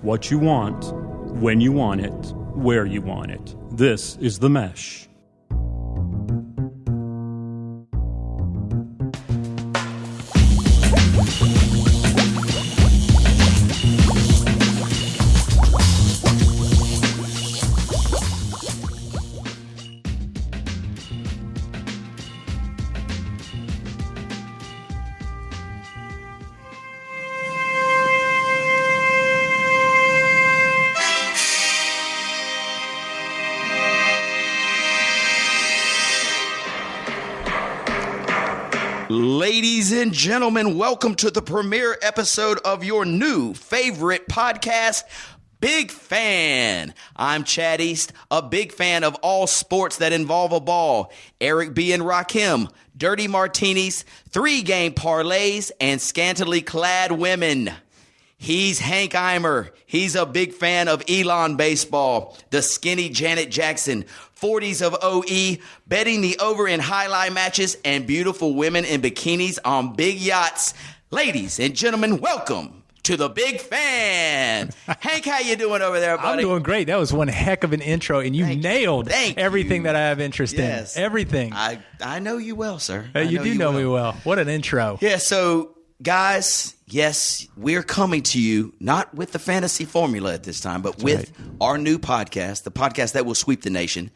What you want, when you want it, where you want it. This is The Mesh. Ladies and gentlemen, welcome to the premiere episode of your new favorite podcast, Big Fan. I'm Chad East, a big fan of all sports that involve a ball. Eric B. and Rakim, dirty martinis, 3-game parlays, and scantily clad women. He's Hank Eimer. He's a big fan of Elon baseball, the skinny Janet Jackson, 40s of OE, betting the over in highlight matches, and beautiful women in bikinis on big yachts. Ladies and gentlemen, welcome to the Big Fan. Hank, how you doing over there, buddy? I'm doing great. That was one heck of an intro, and you nailed everything that I have interest in. Everything. I know you well, sir. You do know me well. What an intro. Yeah, so guys, yes, we're coming to you not with the fantasy formula at this time, but with our new podcast, the podcast that will sweep the nation,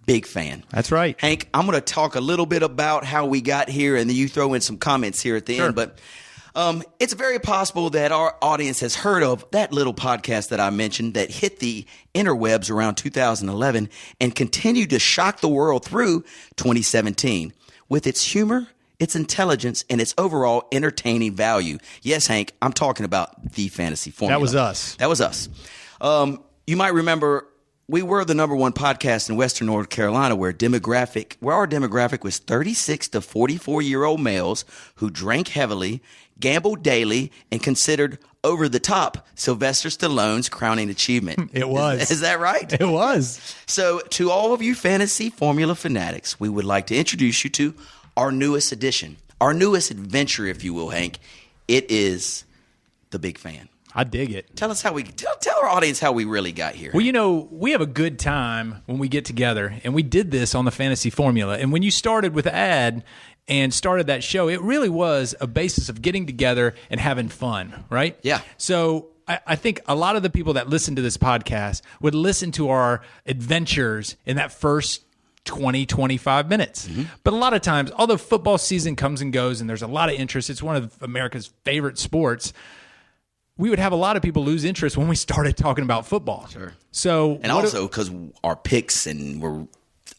Big Fan. That's right. Hank, I'm going to talk a little bit about how we got here, and then you throw in some comments here at the end. But it's very possible that our audience has heard of that little podcast that I mentioned that hit the interwebs around 2011 and continued to shock the world through 2017 with its humor, its intelligence, and its overall entertaining value. Yes, Hank, I'm talking about the fantasy formula. That was us. That was us. You might remember we were the number one podcast in Western North Carolina where our demographic was 36 to 44-year-old males who drank heavily, gambled daily, and considered over the top Sylvester Stallone's crowning achievement. It was. Is that right? It was. So to all of you fantasy formula fanatics, we would like to introduce you to our newest edition, our newest adventure, if you will, Hank. It is the Big Fan. I dig it. Tell us tell our audience how we really got here. Well, you know, we have a good time when we get together, and we did this on the fantasy formula. And when you started with the ad and started that show, it really was a basis of getting together and having fun, right? Yeah. So I think a lot of the people that listen to this podcast would listen to our adventures in that first 20, 25 minutes. Mm-hmm. But a lot of times, although football season comes and goes and there's a lot of interest, it's one of America's favorite sports, we would have a lot of people lose interest when we started talking about football. Sure. So, and also because our picks and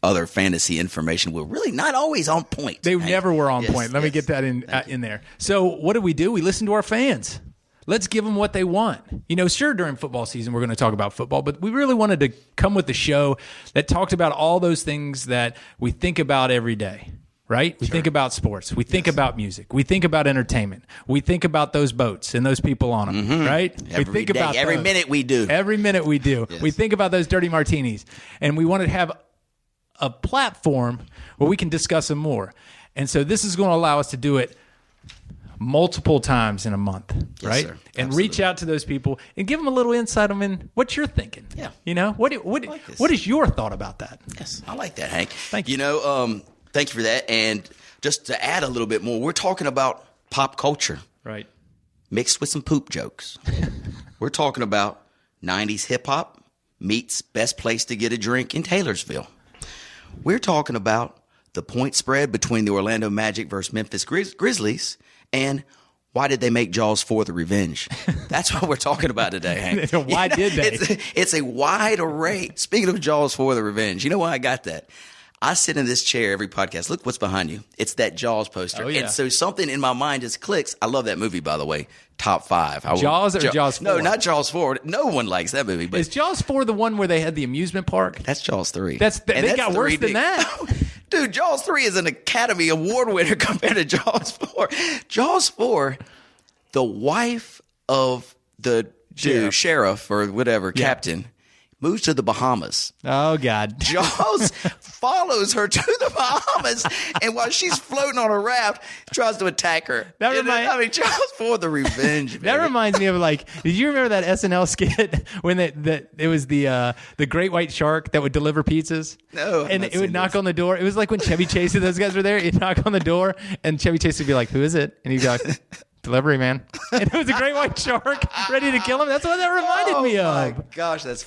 other fantasy information were really not always on point. They never were on point. Let me get that in there. So what do? We listen to our fans. Let's give them what they want. You know, sure, during football season, we're going to talk about football, but we really wanted to come with a show that talked about all those things that we think about every day, right? We think about sports. We think about music. We think about entertainment. We think about those boats and those people on them, right? Every minute we do. Every minute we do. Yes. We think about those dirty martinis. And we want to have a platform where we can discuss them more. And so this is going to allow us to do it multiple times in a month, right? Sir. And reach out to those people and give them a little insight on what you're thinking. Yeah. You know, what is your thought about that? Yes, I like that, Hank. Thank you. You know, thank you for that. And just to add a little bit more, we're talking about pop culture. Right. Mixed with some poop jokes. We're talking about 90s hip-hop meets best place to get a drink in Taylorsville. We're talking about the point spread between the Orlando Magic versus Memphis Grizzlies and why did they make Jaws 4 The Revenge? That's what we're talking about today, Hank. Why did they? It's a wide array. Speaking of Jaws 4 The Revenge, you know why I got that? I sit in this chair every podcast. Look what's behind you. It's that Jaws poster. Oh, yeah. And so something in my mind just clicks. I love that movie, by the way. Top 5. Jaws or Jaws 4? No, not Jaws 4. No one likes that movie. But is Jaws 4 the one where they had the amusement park? That's Jaws 3. They got worse than that. Dude, Jaws 3 is an Academy Award winner compared to Jaws 4. Jaws 4, the wife of the sheriff or whatever, captain, moves to the Bahamas. Oh, God. Jaws follows her to the Bahamas, and while she's floating on a raft, tries to attack her. Jaws for the revenge. Baby. That reminds me of did you remember that SNL skit when it was the great white shark that would deliver pizzas? No, and it would knock on the door. It was like when Chevy Chase and those guys were there. He'd knock on the door, and Chevy Chase would be like, "Who is it?" And he'd be like, "Delivery man." And it was a great white shark ready to kill him. That's what that reminded me of. Oh my gosh, that's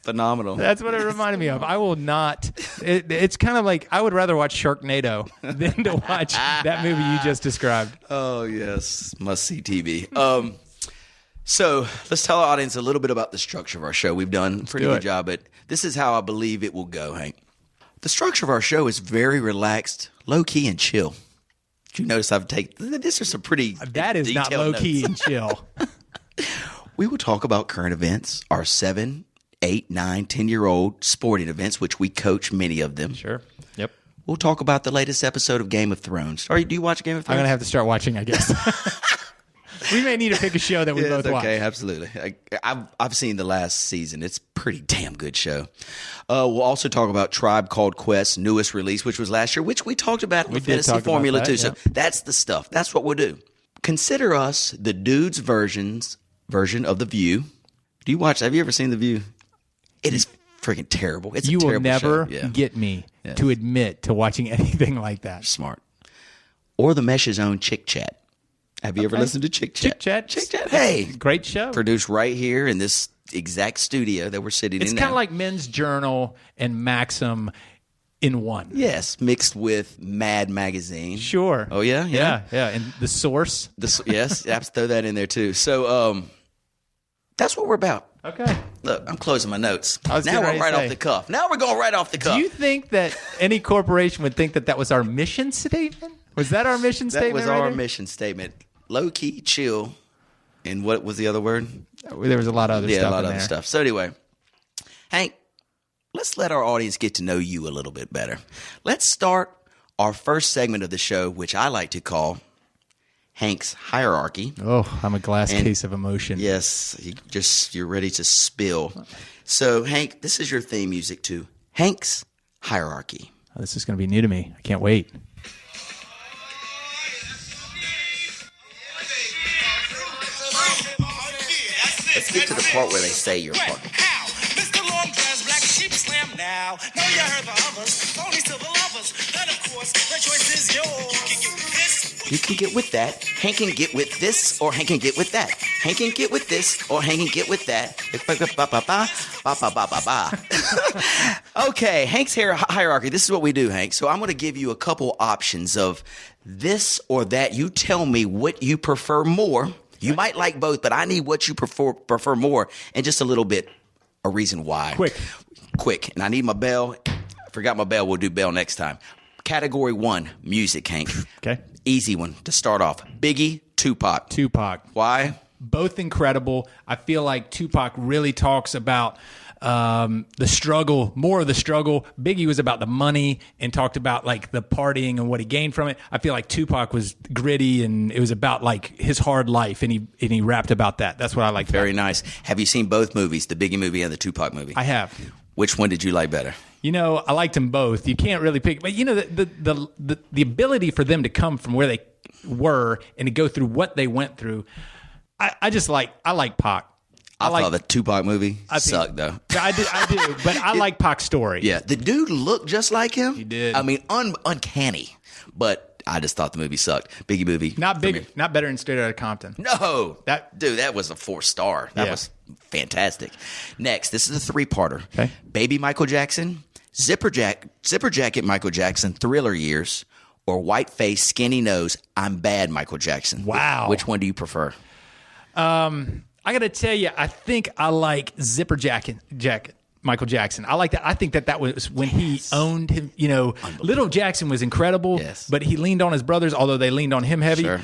phenomenal. That's what it reminded me of. I will not. It's kind of like I would rather watch Sharknado than to watch that movie you just described. Oh yes, must see TV. So let's tell our audience a little bit about the structure of our show. We've done a pretty good job, but this is how I believe it will go, Hank. The structure of our show is very relaxed, low key, and chill. Did you notice this is some pretty that is not low key and chill. We will talk about current events, our 7, 8, 9, 10-year-old sporting events, which we coach many of them. Sure. Yep. We'll talk about the latest episode of Game of Thrones. Do you watch Game of Thrones? I'm going to have to start watching, I guess. We may need to pick a show that we both watch. Okay, absolutely. I've seen the last season. It's a pretty damn good show. We'll also talk about Tribe Called Quest's newest release, which was last year, which we talked about in the Fantasy Formula too. So that's the stuff. That's what we'll do. Consider us the dude's version of The View. Have you ever seen The View? It is freaking terrible. It's you a terrible will never show. get me to admit to watching anything like that. Smart. Or the Mesh's own Chick Chat. Have you ever listened to Chick Chat? Chick Chat. Hey. Great show. Produced right here in this exact studio that we're sitting in now. It's kind of like Men's Journal and Maxim in one. Yes, mixed with Mad Magazine. Sure. Oh, yeah? Yeah. And The Source. Yes, I have to throw that in there too. So that's what we're about. Okay. Look, I'm closing my notes. Now we're right off the cuff. Now we're going right off the cuff. Do you think that any corporation would think that was our mission statement? Was that our mission statement? That was our mission statement. Low key, chill, and what was the other word? There was a lot of other stuff. Yeah, a lot of other stuff. So anyway, Hank, let's let our audience get to know you a little bit better. Let's start our first segment of the show, which I like to call Hank's Hierarchy. Oh, I'm a glass case of emotion. Yes, you're ready to spill. So, Hank, this is your theme music to Hank's Hierarchy. Oh, this is going to be new to me. I can't wait. Let's get to the part where they say your part. Mr. Long Dress, Black Sheep Slam now. Know you heard the others, only to the lovers. And of course, the choice is yours. You can get with that. Hank can get with this, or Hank can get with that. Hank can get with this, or Hank can get with that. Okay, Hank's hierarchy. This is what we do, Hank. So I'm going to give you a couple options of this or that. You tell me what you prefer more. You might like both, but I need what you prefer more, and just a little bit, a reason why. Quick. And I need my bell. I forgot my bell. We'll do bell next time. Category 1, music, Hank. Okay. Easy one to start off. Biggie, Tupac. Why? Both incredible. I feel like Tupac really talks about the struggle, more of the struggle. Biggie was about the money and talked about like the partying and what he gained from it. I feel like Tupac was gritty and it was about like his hard life, and he rapped about that. That's what I like. Very nice. Have you seen both movies, the Biggie movie and the Tupac movie? I have. Which one did you like better? You know, I liked them both. You can't really pick, but you know, the ability for them to come from where they were and to go through what they went through. I like Pac. I thought the Tupac movie sucked, though. I do, but I like Pac's story. Yeah, the dude looked just like him. He did. I mean, uncanny, but I just thought the movie sucked. Biggie movie. Not better than Straight Outta Compton. No. That was a 4-star. That was fantastic. Next, this is a 3-parter. Okay. Baby Michael Jackson, Zipper Jacket Michael Jackson, Thriller Years, or White Face, Skinny Nose, I'm Bad Michael Jackson. Wow. Which one do you prefer? I got to tell you, I think I like Zipper Jacket Michael Jackson. I like that. I think that was when he owned him. You know, Little Jackson was incredible, but he leaned on his brothers, although they leaned on him heavy. Sure.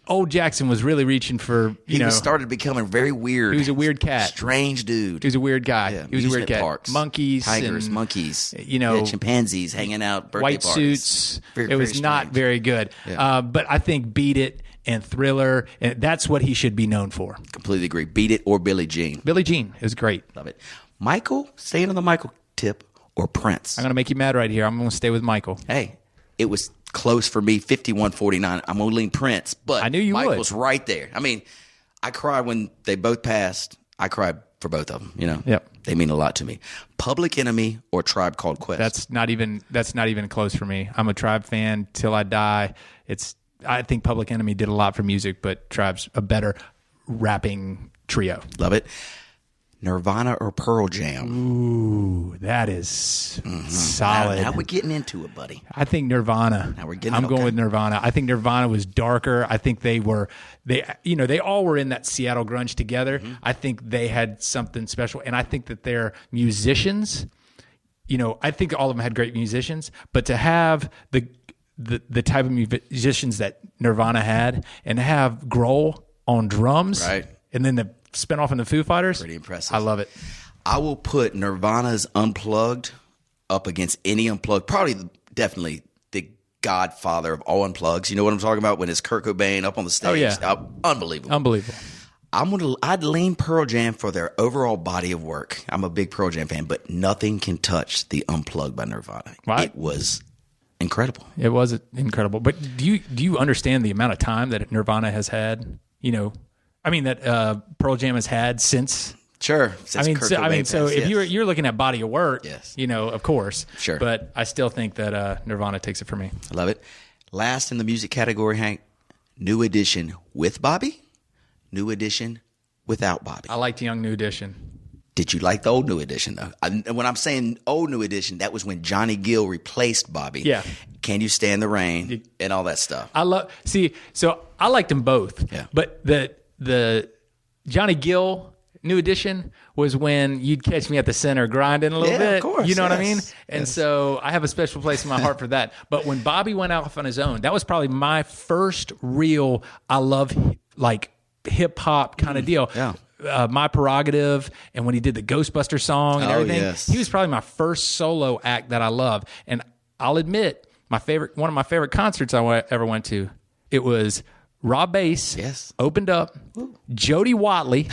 Old Jackson was really reaching for, he started becoming very weird. He was a weird cat. Strange dude. He was a weird guy. Yeah, he was a weird cat. Parks, monkeys. Tigers, monkeys. You know. Chimpanzees hanging out, birthday white parties. suits. Very, it was not very good. Yeah. But I think Beat It and Thriller. And that's what he should be known for. Completely agree. Beat It or Billie Jean. Billie Jean is great. Love it. Michael, staying on the Michael tip, or Prince? I'm going to make you mad right here. I'm going to stay with Michael. Hey, it was close for me, 51-49. I'm going to lean Prince, but I knew you Michael's would. right there. I mean, I cried when they both passed. I cried for both of them, you know. Yep. They mean a lot to me. Public Enemy or Tribe Called Quest? That's not even close for me. I'm a Tribe fan till I die. I think Public Enemy did a lot for music, but Tribe's a better rapping trio. Love it. Nirvana or Pearl Jam? Ooh, that is solid. Now we're getting into it, buddy. I think Nirvana. Now we're getting. I'm going with Nirvana. I think Nirvana was darker. I think they all were in that Seattle grunge together. Mm-hmm. I think they had something special, and I think that they're musicians. I think all of them had great musicians, but to have the type of musicians that Nirvana had, and have Grohl on drums, right, and then the spin off in the Foo Fighters, pretty impressive. I love it. I will put Nirvana's Unplugged up against any Unplugged. Definitely the godfather of all Unplugs. You know what I'm talking about? When it's Kurt Cobain up on the stage. Oh, yeah. Unbelievable. I'd lean Pearl Jam for their overall body of work. I'm a big Pearl Jam fan, but nothing can touch the Unplugged by Nirvana. Right. It was incredible. It was incredible. But do you understand the amount of time that Nirvana has had? That Pearl Jam has had since. Sure. Since Kurt Cobain if yes. you're looking at body of work, yes, of course. Sure. But I still think that Nirvana takes it for me. I love it. Last in the music category, Hank, New Edition with Bobby, New Edition without Bobby. I liked Young New Edition. Did you like the old New Edition, though? When I'm saying old New Edition, that was when Johnny Gill replaced Bobby. Yeah. Can You Stand the Rain and all that stuff. So I liked them both. Yeah. But the Johnny Gill New Edition was when you'd catch me at the center grinding a little bit. Of course. You know what I mean? Yes. And so I have a special place in my heart for that. But when Bobby went off on his own, that was probably my first real, I love like hip hop kind of deal. Yeah. My Prerogative, and when he did the Ghostbuster song and everything, yes. he was probably my first solo act that I love. And I'll admit, one of my favorite concerts I ever went to, it was Rob Bass. Yes. Opened up. Jody Watley.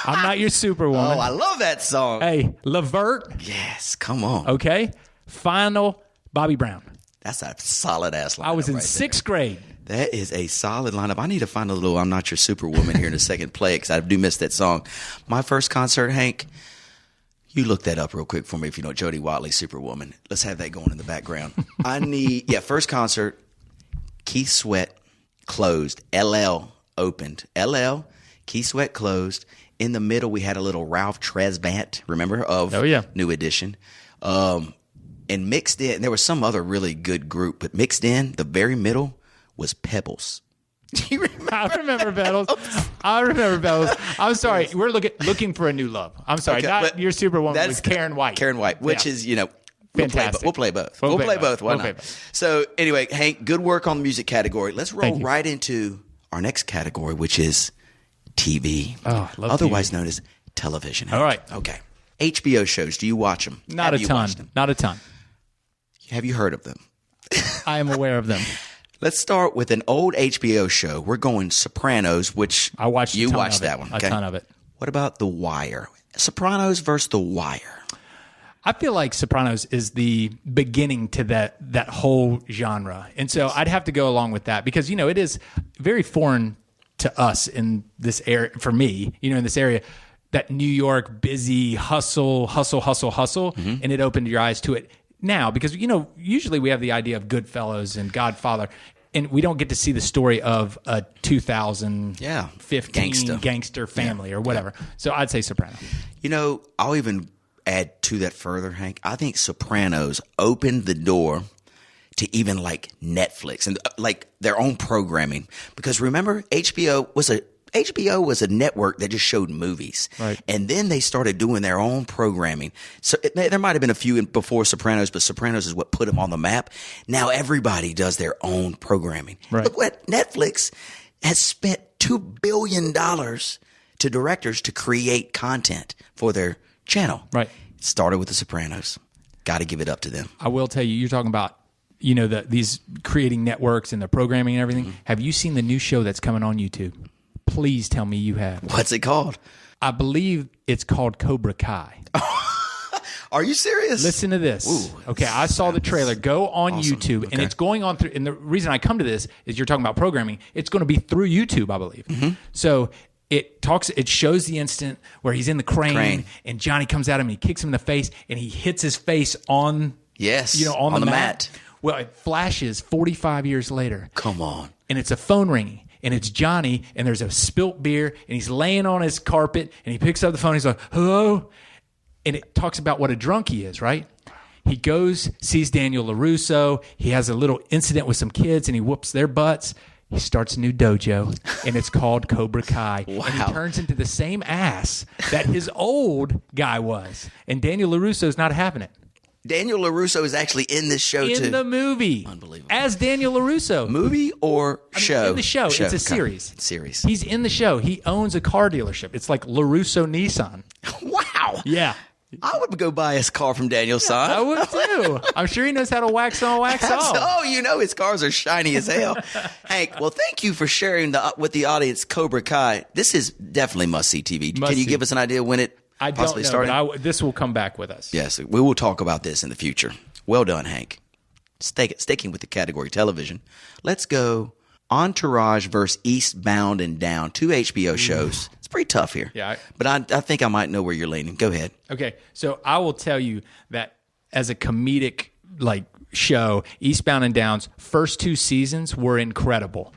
I'm Not Your Superwoman. Oh, I love that song. Hey, Levert. Yes, come on. Okay. Final, Bobby Brown. That's a solid-ass lineup. I was in right sixth grade. That is a solid lineup. I need to find a little I'm Not Your Superwoman here in a second play because I do miss that song. My first concert, Hank, you look that up real quick for me if you know Jody Watley, Superwoman. Let's have that going in the background. First concert, Keith Sweat closed. LL opened. LL, Keith Sweat closed. In the middle, we had a little Ralph Tresvant, remember, of New Edition. And mixed in, there was some other really good group, but mixed in, the very middle, was Pebbles. Do you remember? I remember Pebbles. I'm sorry. We're looking for a new love. I'm sorry. Okay, not Your Superwoman. Was Karen White. Karen White, which is, fantastic. We'll play both. We'll play both. Why We'll not? play both. So anyway, Hank, good work on the music category. Let's roll Thank you. right into our next category, which is TV. Oh, I love otherwise TV. known as television. Hank. All right. Okay. HBO shows. Do you watch them? Not a ton. Not a ton. Have you heard of them? I am aware of them. Let's start with an old HBO show. We're going Sopranos, which I watched. You watched that one. Okay. A ton of it. What about The Wire? Sopranos versus The Wire. I feel like Sopranos is the beginning to that whole genre. And so I'd have to go along with that because, it is very foreign to us in this area, for me, in this area, that New York busy hustle, Mm-hmm. and it opened your eyes to it now because, usually we have the idea of Goodfellas and Godfather, and we don't get to see the story of a 2015 gangster family or whatever. Yeah. So I'd say Sopranos. I'll even add to that further, Hank. I think Sopranos opened the door to even like Netflix and like their own programming. Because remember, HBO was a network that just showed movies. Right. And then they started doing their own programming. So there might have been a few before Sopranos, but Sopranos is what put them on the map. Now everybody does their own programming. Right. Look what Netflix has spent $2 billion to directors to create content for their channel. Right. Started with The Sopranos. Got to give it up to them. I will tell you, you're talking about these creating networks and the programming and everything. Have you seen the new show that's coming on YouTube? Please tell me you have. What's it called? I believe it's called Cobra Kai. Are you serious? Listen to this. Ooh, okay, I saw the trailer. Go on awesome. YouTube, Okay. and it's going on through. And the reason I come to this is you're talking about programming. It's going to be through YouTube, I believe. So it shows the instant where he's in the crane. And Johnny comes at him and he kicks him in the face, and he hits his face on on the mat. Well, it flashes 45 years later. Come on. And it's a phone ringing. And it's Johnny, and there's a spilt beer, and he's laying on his carpet, and he picks up the phone. He's like, hello? And it talks about what a drunk he is, right? He goes, sees Daniel LaRusso. He has a little incident with some kids, and he whoops their butts. He starts a new dojo, and it's called Cobra Kai. Wow. And he turns into the same ass that his old guy was. And Daniel LaRusso's not having it. Daniel LaRusso is actually in this show, too. In the movie. Unbelievable. As Daniel LaRusso. Movie or show? In the show. It's a series. Series. He's in the show. He owns a car dealership. It's like LaRusso Nissan. Wow. Yeah. I would go buy his car from Daniel's son. I would too. I'm sure he knows how to wax on, wax off. Oh, his cars are shiny as hell. Hank, well, thank you for sharing with the audience Cobra Kai. This is definitely must-see TV. Can you give us an idea when it I don't possibly know, started? but this will come back with us. Yes, we will talk about this in the future. Well done, Hank. Sticking with the category television, let's go Entourage versus Eastbound and Down, 2 HBO shows. It's pretty tough here. Yeah. But I think I might know where you're leaning. Go ahead. Okay, so I will tell you that as a comedic show, Eastbound and Down's first 2 seasons were incredible,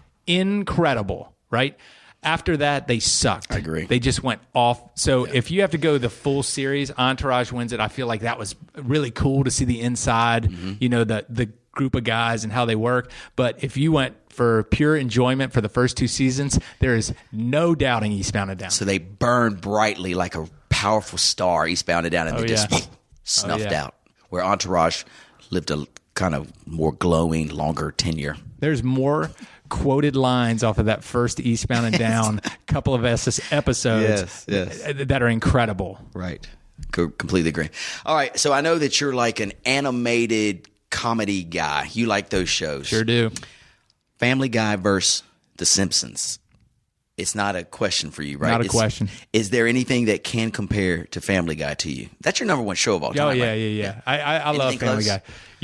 right? After that, they sucked. I agree. They just went off. So if you have to go the full series, Entourage wins it. I feel like that was really cool to see the inside, the group of guys and how they work. But if you went for pure enjoyment for the first 2 seasons, there is no doubting Eastbound and Down. So they burned brightly like a powerful star, Eastbound and Down, and they just snuffed out. Where Entourage lived a kind of more glowing, longer tenure. There's more quoted lines off of that first Eastbound and Down couple of episodes that are incredible. Right. Completely agree. All right. So I know that you're like an animated comedy guy. You like those shows. Sure do. Family Guy versus The Simpsons. It's not a question for you, right? Not a question. Is there anything that can compare to Family Guy to you? That's your number one show of all time. Oh, yeah, right? yeah. I love Anything Family close?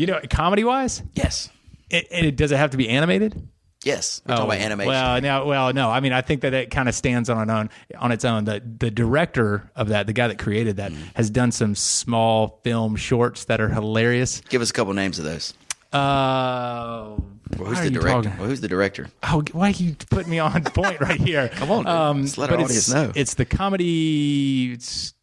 Guy. Comedy-wise? Yes. Does it have to be animated? Yes. We're talking about animation. No. I mean, I think that it kind of stands on its own. The director of that, the guy that created that, has done some small film shorts that are hilarious. Give us a couple names of those. Who's the director? Oh, why are you putting me on point right here? Come on, let's let our audience know. It's the comedy. It's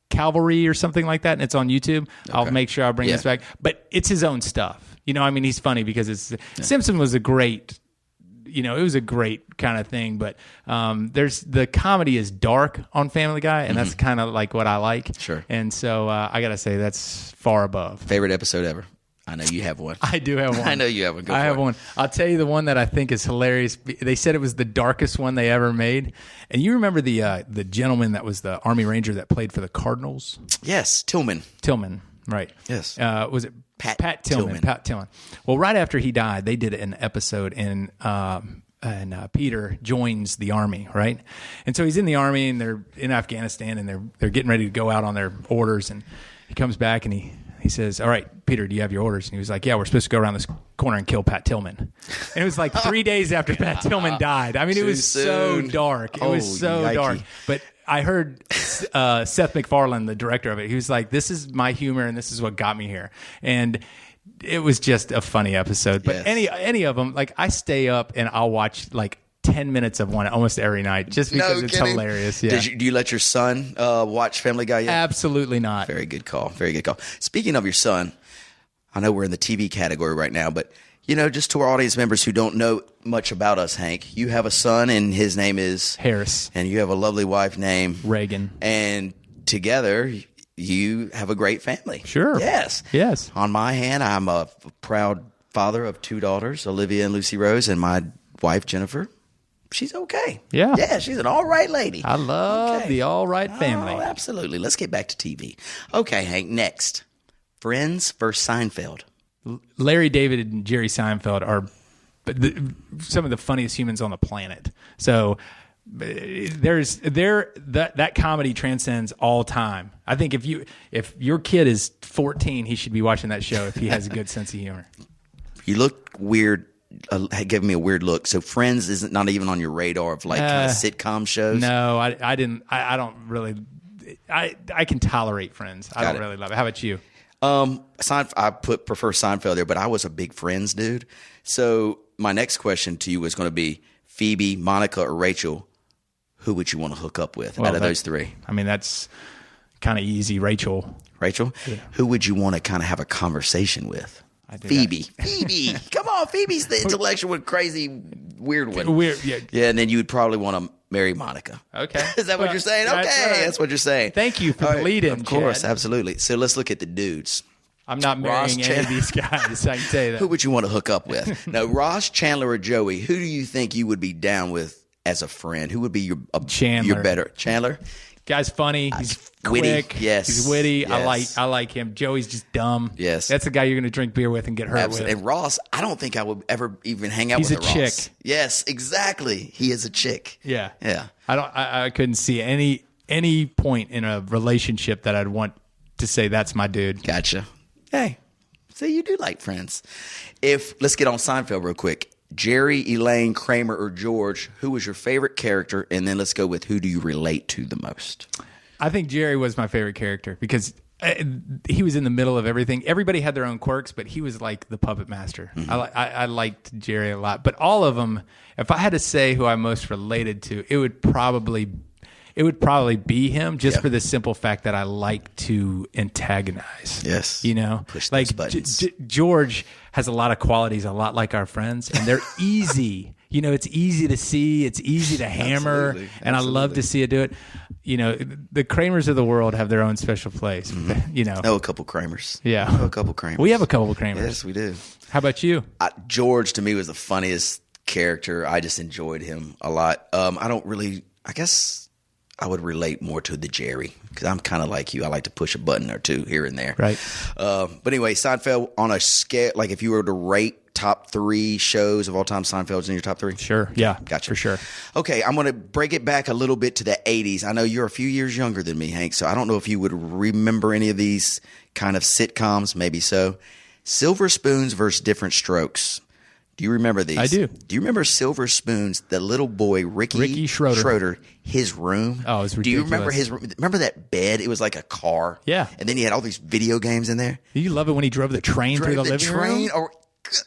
Calvary or something like that, and it's on YouTube. Okay. I'll make sure I bring this back. But it's his own stuff. He's funny because Simpson was a great. It was a great kind of thing, but there's the comedy is dark on Family Guy, and that's kind of like what I like. Sure. And so I gotta say that's far above. Favorite episode ever? I know you have one. I do have one. I know you have one. I have one. I'll tell you the one that I think is hilarious. They said it was the darkest one they ever made. And you remember the gentleman that was the Army Ranger that played for the Cardinals? Yes, Tillman, right. Yes. Was it Pat Tillman? Pat Tillman. Well, right after he died, they did an episode and Peter joins the Army, right? And so he's in the Army and they're in Afghanistan and they're getting ready to go out on their orders, and he comes back and he says, "All right, Peter, do you have your orders?" And he was like, "Yeah, we're supposed to go around this corner and kill Pat Tillman." And it was like 3 days after Pat Tillman died. I mean, it was so dark. It was so dark. But I heard Seth MacFarlane, the director of it, he was like, "This is my humor and this is what got me here." And it was just a funny episode. But any of them, like I stay up and I'll watch like 10 minutes of one almost every night just because it's hilarious. Yeah. Do you let your son watch Family Guy yet? Absolutely not. Very good call. Very good call. Speaking of your son, I know we're in the TV category right now, but just to our audience members who don't know much about us, Hank, you have a son and his name is Harris, and you have a lovely wife named Reagan, and together you have a great family. Sure. Yes. On my hand, I'm a proud father of 2 daughters, Olivia and Lucy Rose, and my wife Jennifer. She's okay. Yeah, she's an all right lady. I love the all right family. Oh, absolutely. Let's get back to TV. Okay, Hank, next. Friends versus Seinfeld. Larry David and Jerry Seinfeld are some of the funniest humans on the planet. So that comedy transcends all time. I think if your kid is 14, he should be watching that show if he has a good sense of humor. You look weird. Giving me a weird look. So Friends isn't not even on your radar of like kind of sitcom shows? No, I didn't. I don't really. I can tolerate Friends. I don't really love it. How about you? I prefer Seinfeld there, but I was a big Friends dude. So my next question to you was going to be Phoebe, Monica, or Rachel. Who would you want to hook up with out of those three? I mean, that's kind of easy. Rachel. Yeah. Who would you want to kind of have a conversation with? Phoebe. Come on, Phoebe's the intellectual, crazy, weird one. Yeah, and then you would probably want to marry Monica. Okay. Is that what you're saying? Okay, that's what you're saying. Thank you for the lead-in, Of course, Chad. Absolutely. So let's look at the dudes. I'm not marrying any of these guys, I can tell you that. Who would you want to hook up with? No, Ross, Chandler, or Joey, who do you think you would be down with as a friend? Who would be your better? Chandler? Guy's funny. He's witty. Quick. Yes. He's witty. Yes. I like him. Joey's just dumb. Yes. That's the guy you're going to drink beer with and get hurt Absolutely. with. And Ross, I don't think I would ever even hang out He's with a Ross. chick. Yes, exactly. He is a chick. Yeah. Yeah. I couldn't see any point in a relationship that I'd want to say that's my dude. Gotcha. Hey, so you do like Friends. Let's get on Seinfeld real quick. Jerry, Elaine, Kramer, or George, who was your favorite character? And then let's go with who do you relate to the most? I think Jerry was my favorite character because he was in the middle of everything. Everybody had their own quirks, but he was like the puppet master. Mm-hmm. I liked Jerry a lot. But all of them, if I had to say who I most related to, it would probably be him, just for the simple fact that I like to antagonize. Yes. Push those buttons. George has a lot of qualities, a lot like our friends, and they're easy. It's easy to see, it's easy to hammer, Absolutely. and I love to see it do it. The Kramers of the world have their own special place. Mm-hmm. Know a couple Kramers. Yeah. Know a couple Kramers. We have a couple Kramers. Yes, we do. How about you? George, to me, was the funniest character. I just enjoyed him a lot. I guess I would relate more to the Jerry because I'm kind of like you. I like to push a button or two here and there. Right. But anyway, Seinfeld on a scale, like if you were to rate top 3 shows of all time, Seinfeld's in your top 3? Sure. Yeah. Gotcha. For sure. Okay. I'm going to break it back a little bit to the 80s. I know you're a few years younger than me, Hank, so I don't know if you would remember any of these kind of sitcoms. Maybe so. Silver Spoons versus Different Strokes. Do you remember these? I do. Do you remember Silver Spoons, the little boy, Ricky Schroeder, his room? Oh, it was ridiculous. Do you remember his room? Remember that bed? It was like a car. Yeah. And then he had all these video games in there. Do you love it when he drove the train through the living room?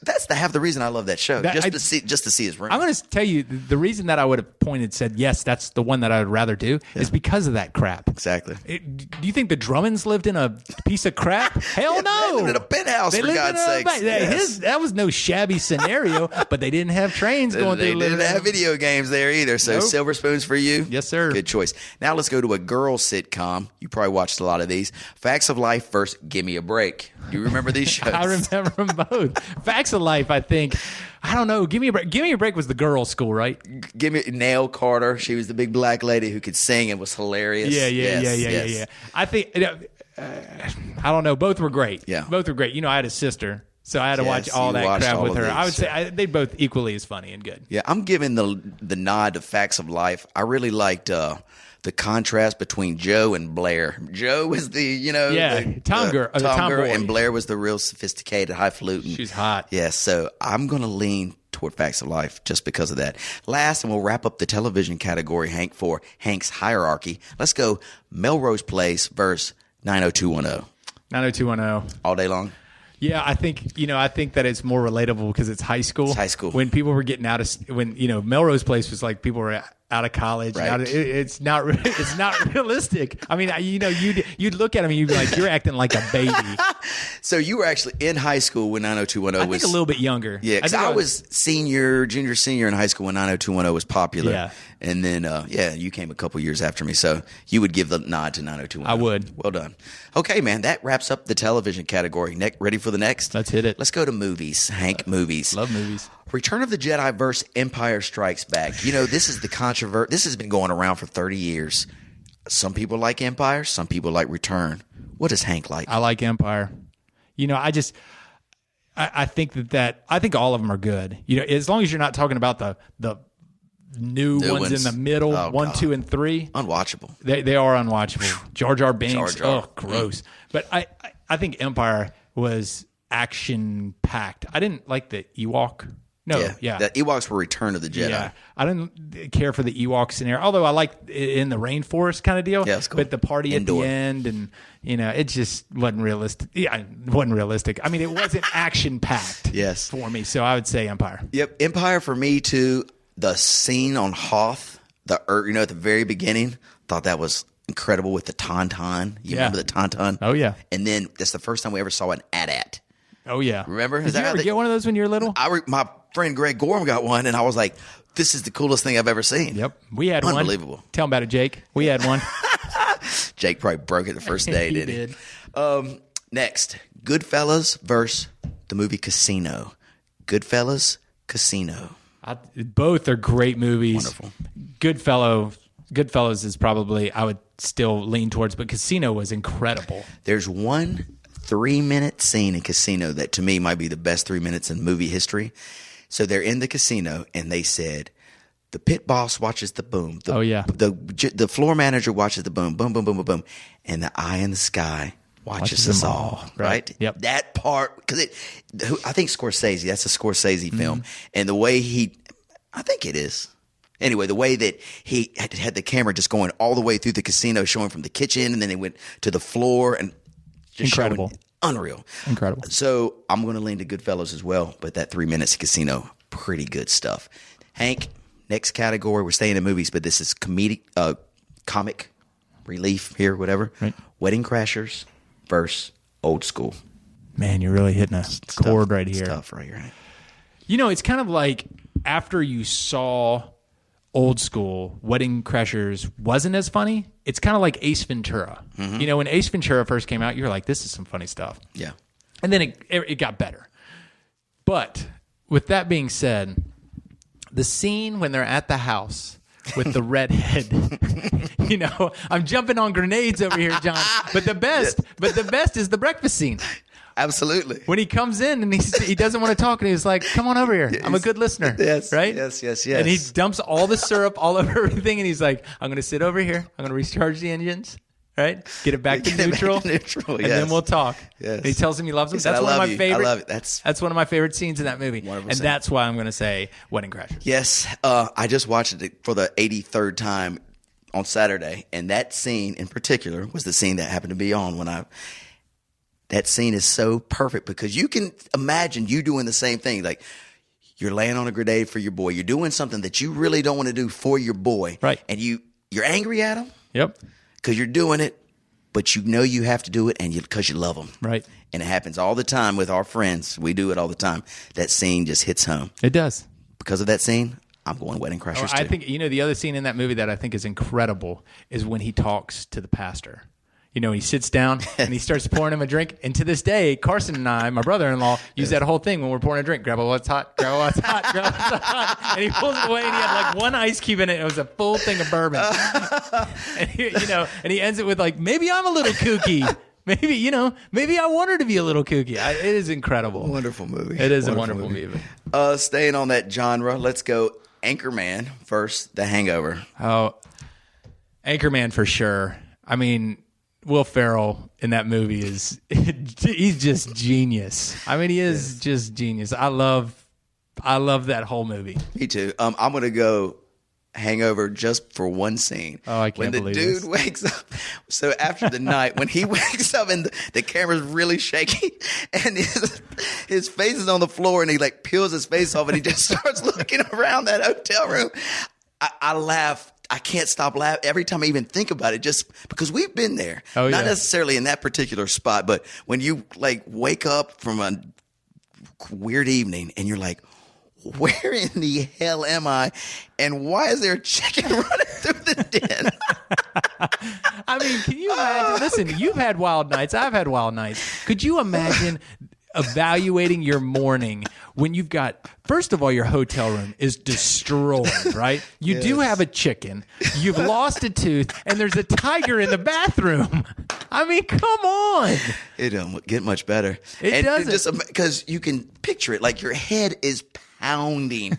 That's half the reason I love that show. To see his room. I'm going to tell you the reason that I would have said yes, that's the one that I would rather do is because of that crap. Exactly. Do you think the Drummonds lived in a piece of crap? Hell no. They lived in a penthouse, for God's sakes. Yes. That was no shabby scenario, but they didn't have trains going through. They didn't have video games there either. So Nope. Silver Spoons for you? Yes, sir. Good choice. Now let's go to a girl sitcom. You probably watched a lot of these. Facts of Life versus Gimme a Break. Do you remember these shows? I remember them both. Facts of Life, I think. I don't know. Give Me a Break. Give Me a Break was the girls' school, right? Nell Carter. She was the big black lady who could sing and was hilarious. Yeah. I think I don't know. Both were great. Yeah, both were great. I had a sister, so I had to watch all that crap with her. I would say they both equally as funny and good. Yeah, I'm giving the nod to Facts of Life. I really liked the contrast between Joe and Blair. Joe was the Tom girl, and Blair was the real sophisticated, highfalutin. She's hot. Yeah, so I'm going to lean toward Facts of Life just because of that. Last, and we'll wrap up the television category, Hank, for Hank's hierarchy. Let's go Melrose Place versus 90210. 90210. All day long. Yeah, I think that it's more relatable because it's high school. It's high school. When people were getting out of Melrose Place was like people were out of college. Right. It's not realistic. I mean, you'd look at him and you'd be like, you're acting like a baby. So you were actually in high school when 90210 was. I think a little bit younger. Yeah, because I was junior, senior in high school when 90210 was popular. Yeah. And then, you came a couple years after me. So you would give the nod to 90210. I would. Well done. Okay, man, that wraps up the television category. Ready for the next? Let's hit it. Let's go to movies. Hank, movies. Love movies. Return of the Jedi versus Empire Strikes Back. This is the controversy. This has been going around for 30 years. Some people like Empire. Some people like Return. What does Hank like? I like Empire. I think I think all of them are good. You know, as long as you're not talking about the new ones in the middle, 1, 2, and 3. Unwatchable. They are unwatchable. Jar Jar Binks. Jar Jar. Oh, gross. But I think Empire was action packed. I didn't like the Ewok. No, yeah. The Ewoks were Return of the Jedi. Yeah, I didn't care for the Ewok scenario. Although I like in the rainforest kind of deal. Yeah, it's cool. But the party Indoor. at the end, and it just wasn't realistic. Yeah, it wasn't realistic. I mean, it wasn't action packed. Yes. For me, so I would say Empire. Yep, Empire for me too. The scene on Hoth, at the very beginning, thought that was incredible with the Tauntaun. You remember the Tauntaun? Oh yeah. And then that's the first time we ever saw an AT-AT. Oh yeah. Remember? Did you ever get one of those when you were little? My friend Greg Gorham got one, and I was like, "This is the coolest thing I've ever seen." Yep, we had one. Unbelievable. Tell him about it, Jake. We had one. Jake probably broke it the first day, He didn't he? Next, Goodfellas versus the movie Casino. Goodfellas, Casino. Both are great movies. Wonderful. Goodfellas is probably I would still lean towards, but Casino was incredible. There's one 3-minute scene in Casino that to me might be the best 3 minutes in movie history. So they're in the casino and they said the pit boss watches the boom. The floor manager watches the boom, boom, boom, boom, boom, boom, and the eye in the sky watches us all. Right? Yep. That part, because I think Scorsese. That's a Scorsese film, and the way I think it is. Anyway, the way that he had the camera just going all the way through the casino, showing from the kitchen, and then they went to the floor and. Incredible. Unreal. Incredible. So I'm going to lean to Goodfellas as well, but that 3 minutes Casino, pretty good stuff. Hank, next category, we're staying in movies, but this is comic relief here, whatever. Right. Wedding Crashers versus Old School. Man, you're really hitting a chord right here. It's tough right here, Hank. It's kind of like after you saw Old School, Wedding Crashers wasn't as funny. It's kind of like Ace Ventura. Mm-hmm. When Ace Ventura first came out, you were like, this is some funny stuff. Yeah. And then it got better. But with that being said, the scene when they're at the house with the redhead, I'm jumping on grenades over here, John. But the best is the breakfast scene. Absolutely. When he comes in and he doesn't want to talk, and he's like, "Come on over here. I'm a good listener." Yes. Right. Yes. And he dumps all the syrup all over everything, and he's like, "I'm going to sit over here. I'm going to recharge the engines. Right. Get it back to neutral. And then we'll talk." Yes. And he tells him he loves him. That's one of my favorite. I love it. That's one of my favorite scenes in that movie. 100%. And that's why I'm going to say Wedding Crashers. Yes. I just watched it for the 83rd time on Saturday, and that scene in particular was the scene that happened to be on when that scene is so perfect because you can imagine you doing the same thing. Like you're laying on a grenade for your boy. You're doing something that you really don't want to do for your boy. Right. And you're angry at him. Yep. Because you're doing it, but you have to do it because you love them. Right. And it happens all the time with our friends. We do it all the time. That scene just hits home. It does. Because of that scene, I'm going Wedding Crashers too. I think, the other scene in that movie that I think is incredible is when he talks to the pastor. He sits down and he starts pouring him a drink. And to this day, Carson and I, my brother-in-law, use that whole thing when we're pouring a drink. Grab what's hot, grab what's hot, grab what's hot. And he pulls it away and he had like one ice cube in it. It was a full thing of bourbon. And he ends it with like, maybe I'm a little kooky. Maybe I want her to be a little kooky. It is incredible. Wonderful movie. It is a wonderful movie. Staying on that genre, let's go Anchorman versus The Hangover. Oh, Anchorman for sure. I mean, Will Ferrell in that movie he's just genius. I mean, he is just genius. I love that whole movie. Me too. I'm going to go Hangover just for one scene. Oh, I can't believe this. When the dude wakes up, so after the night, when he wakes up and the camera's really shaky and his face is on the floor and he like peels his face off and he just starts looking around that hotel room, I laugh. I can't stop laughing every time I even think about it, just because we've been there. Oh, yeah. Not necessarily in that particular spot, but when you like wake up from a weird evening and you're like, where in the hell am I? And why is there a chicken running through the den? I mean, can you imagine? Listen, you've had wild nights. I've had wild nights. Could you imagine evaluating your morning when you've got, first of all, your hotel room is destroyed, right? You do have a chicken, you've lost a tooth, and there's a tiger in the bathroom. I mean, come on. It don't get much better. It doesn't. Just because you can picture it, like your head is pounding.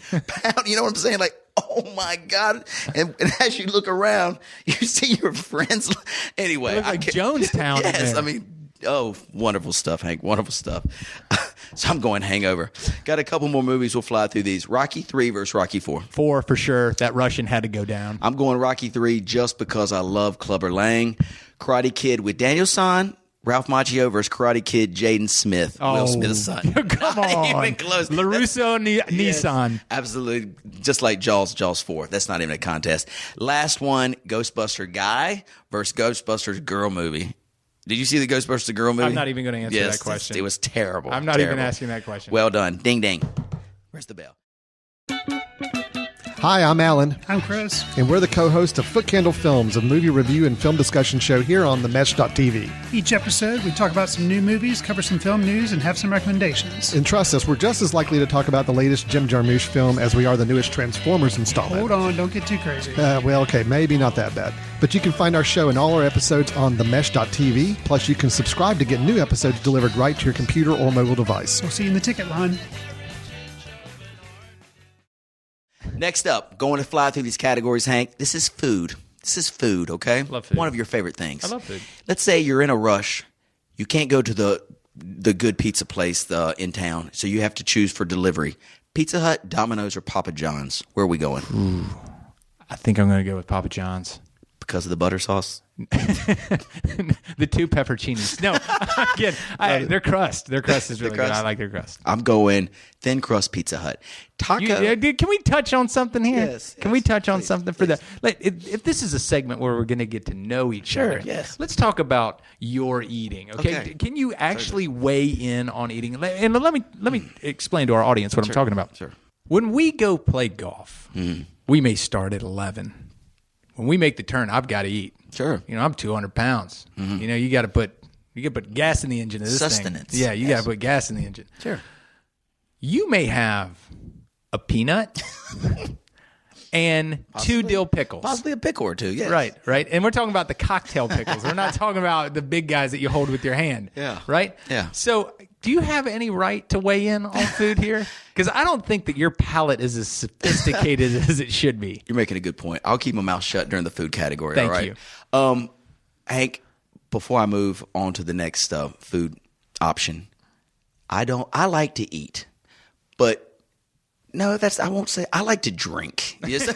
You know what I'm saying? Like, oh my God. And as you look around, you see your friends. Anyway. It looks like Jonestown in Yes, there. I mean, oh, wonderful stuff, Hank. Wonderful stuff. So I'm going Hangover. Got a couple more movies. We'll fly through these. Rocky 3 versus Rocky 4. 4 for sure. That Russian had to go down. I'm going Rocky 3 just because I love Clubber Lang. Karate Kid with Daniel San, Ralph Macchio versus Karate Kid Jaden Smith, Will Smith's son. Come on. Not even close. LaRusso Nissan. Absolutely. Just like Jaws 4. That's not even a contest. Last one, Ghostbuster Guy versus Ghostbusters Girl movie. Did you see the Ghostbusters Girl movie? I'm not even going to answer that question. It was terrible. I'm not even asking that question. Well done. Ding, ding. Where's the bell? Hi, I'm Alan, I'm Chris. and we're the co-hosts of Foot Candle Films, a movie review and film discussion show here on themesh.tv. Each episode, we talk about some new movies, cover some film news, and have some recommendations. And trust us, we're just as likely to talk about the latest Jim Jarmusch film as we are the newest Transformers installment. Hold on, don't get too crazy. Well, okay, maybe not that bad. But you can find our show and all our episodes on themesh.tv. Plus, you can subscribe to get new episodes delivered right to your computer or mobile device. We'll see you in the ticket line. Next up, going to fly through these categories, Hank. This is food. This is food, okay? Love food. One of your favorite things. I love food. Let's say you're in a rush. You can't go to the good pizza place in town, so you have to choose for delivery. Pizza Hut, Domino's, or Papa John's. Where are we going? I think I'm going to go with Papa John's. Because of the butter sauce? The 2 pepperoncinis. No, again, their crust. Their crust is really good. I like their crust. I'm going thin crust Pizza Hut. Taco. Can we touch on something here? Yes, Can we touch on something for the? Like, if this is a segment where we're going to get to know each other, yes. Let's talk about your eating. Okay? Can you actually weigh in on eating? And let me explain to our audience what I'm talking about. Sure. When we go play golf, we may start at 11. When we make the turn, I've got to eat. Sure. You know, I'm 200 pounds. You know, you got to put gas in the engine of this Sustenance. thing. Yeah, you got to put gas in the engine. Sure. You may have a peanut and 2 dill pickles. Possibly a pickle or 2, yes. Right. And we're talking about the cocktail pickles. We're not talking about the big guys that you hold with your hand. Yeah. Right? Yeah. So do you have any right to weigh in on food here? Because I don't think that your palate is as sophisticated as it should be. You're making a good point. I'll keep my mouth shut during the food category. Thank all right? you. Hank, before I move on to the next food option, I like to eat, but no, I won't say I like to drink. Yes.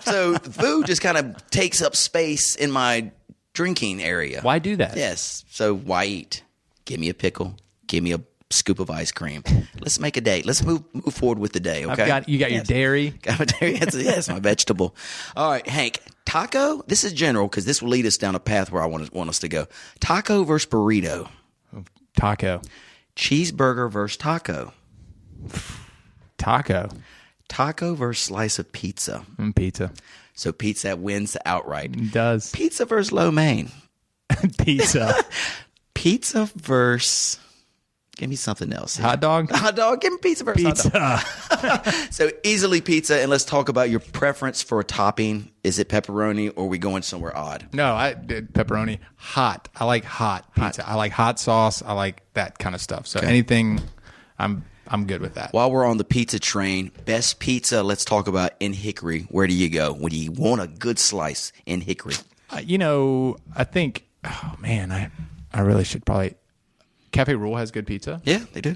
So food just kind of takes up space in my drinking area. Why do that? Yes. So why eat? Give me a pickle. Give me a scoop of ice cream. Let's make a day. Let's move forward with the day, okay? You got your dairy. Got my dairy. Yes, my vegetable. All right, Hank. Taco? This is general because this will lead us down a path where I want us to go. Taco versus burrito. Taco. Cheeseburger versus taco. Taco. Taco versus slice of pizza. Pizza. So pizza wins outright. It does. Pizza versus lo mein. Pizza. Pizza versus... Give me something else. Hot dog? Hot dog. Give me pizza versus hot dog. So easily pizza, and let's talk about your preference for a topping. Is it pepperoni, or are we going somewhere odd? No, I did pepperoni. Hot. I like hot pizza. I like hot sauce. I like that kind of stuff. So anything, I'm good with that. While we're on the pizza train, best pizza, let's talk about in Hickory. Where do you go when you want a good slice in Hickory? I think, oh man, I really should probably. Cafe Rule has good pizza. Yeah, they do.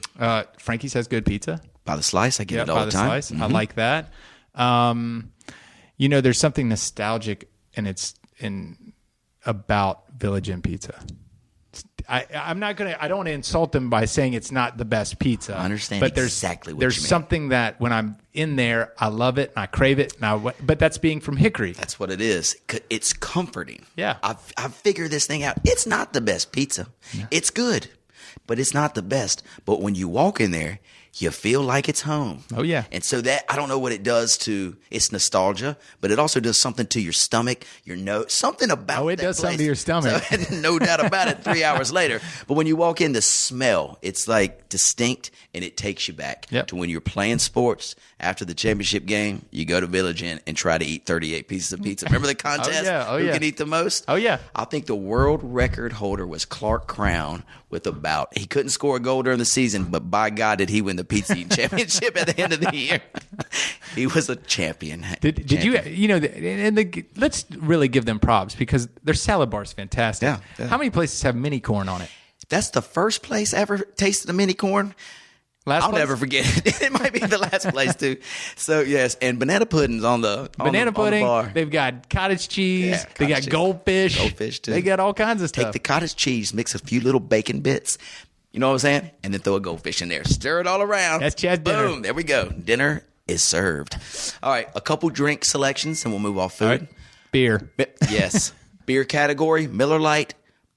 Frankie's has good pizza. By the slice, I get it all the time. Slice. I like that. There's something nostalgic, and it's about Village Inn Pizza. I'm not gonna. I don't want to insult them by saying it's not the best pizza. I understand, but exactly what there's you mean. something that when I'm in there, I love it and I crave it. But that's being from Hickory. That's what it is. It's comforting. Yeah, I've figured this thing out. It's not the best pizza. Yeah. It's good, but it's not the best. But when you walk in there, you feel like it's home. Oh, yeah. And so that, I don't know what it does to, it's nostalgia, but it also does something to your stomach, your nose, something about Oh, it that does something place. to your stomach. So, no doubt about it, 3 hours later. But when you walk in, the smell, it's like distinct, and it takes you back to when you're playing sports. After the championship game, you go to Village Inn and try to eat 38 pieces of pizza. Remember the contest? Who can eat the most? Oh, yeah. I think the world record holder was Clark Crown with about, he couldn't score a goal during the season, but by God, did he win the pizza eating championship at the end of the year. He was a champion. Did you know, let's really give them props because their salad bar is fantastic. Yeah. How many places have mini corn on it? That's the first place I ever tasted a mini corn. I'll never forget it. It might be the last place too. So yes, and banana pudding's on the banana pudding. On the bar. They've got cottage cheese. Yeah, they got goldfish. Goldfish too. They got all kinds of stuff. Take the cottage cheese, mix a few little bacon bits. You know what I'm saying? And then throw a goldfish in there. Stir it all around. That's Chad's dinner. Boom. There we go. Dinner is served. All right, a couple drink selections, and we'll move off food. All right. Beer. Yes. Beer category: Miller Lite,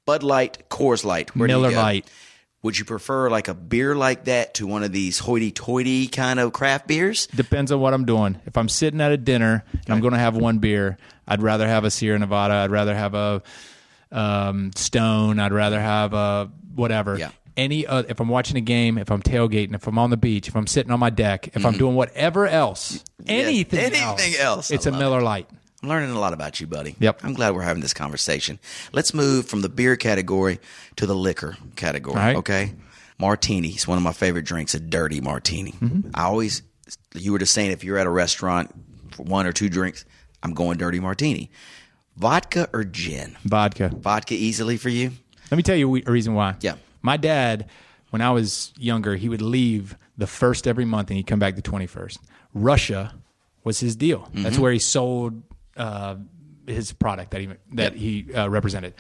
Bud Light, Coors Light. Where do you Miller go? Lite. Would you prefer like a beer like that to one of these hoity-toity kind of craft beers? Depends on what I'm doing. If I'm sitting at a dinner and I'm going to have one beer, I'd rather have a Sierra Nevada. I'd rather have a Stone. I'd rather have a whatever. Yeah. If I'm watching a game, if I'm tailgating, if I'm on the beach, if I'm sitting on my deck, if I'm doing whatever else, anything else. it's a Miller Lite. I'm learning a lot about you, buddy. Yep. I'm glad we're having this conversation. Let's move from the beer category to the liquor category, All right. okay? Martini is one of my favorite drinks, a dirty martini. You were just saying if you're at a restaurant for one or two drinks, I'm going dirty martini. Vodka or gin? Vodka. Vodka easily for you? Let me tell you a reason why. Yeah. My dad, when I was younger, he would leave the first every month and he'd come back the 21st. Russia was his deal. That's where he sold his product that he represented.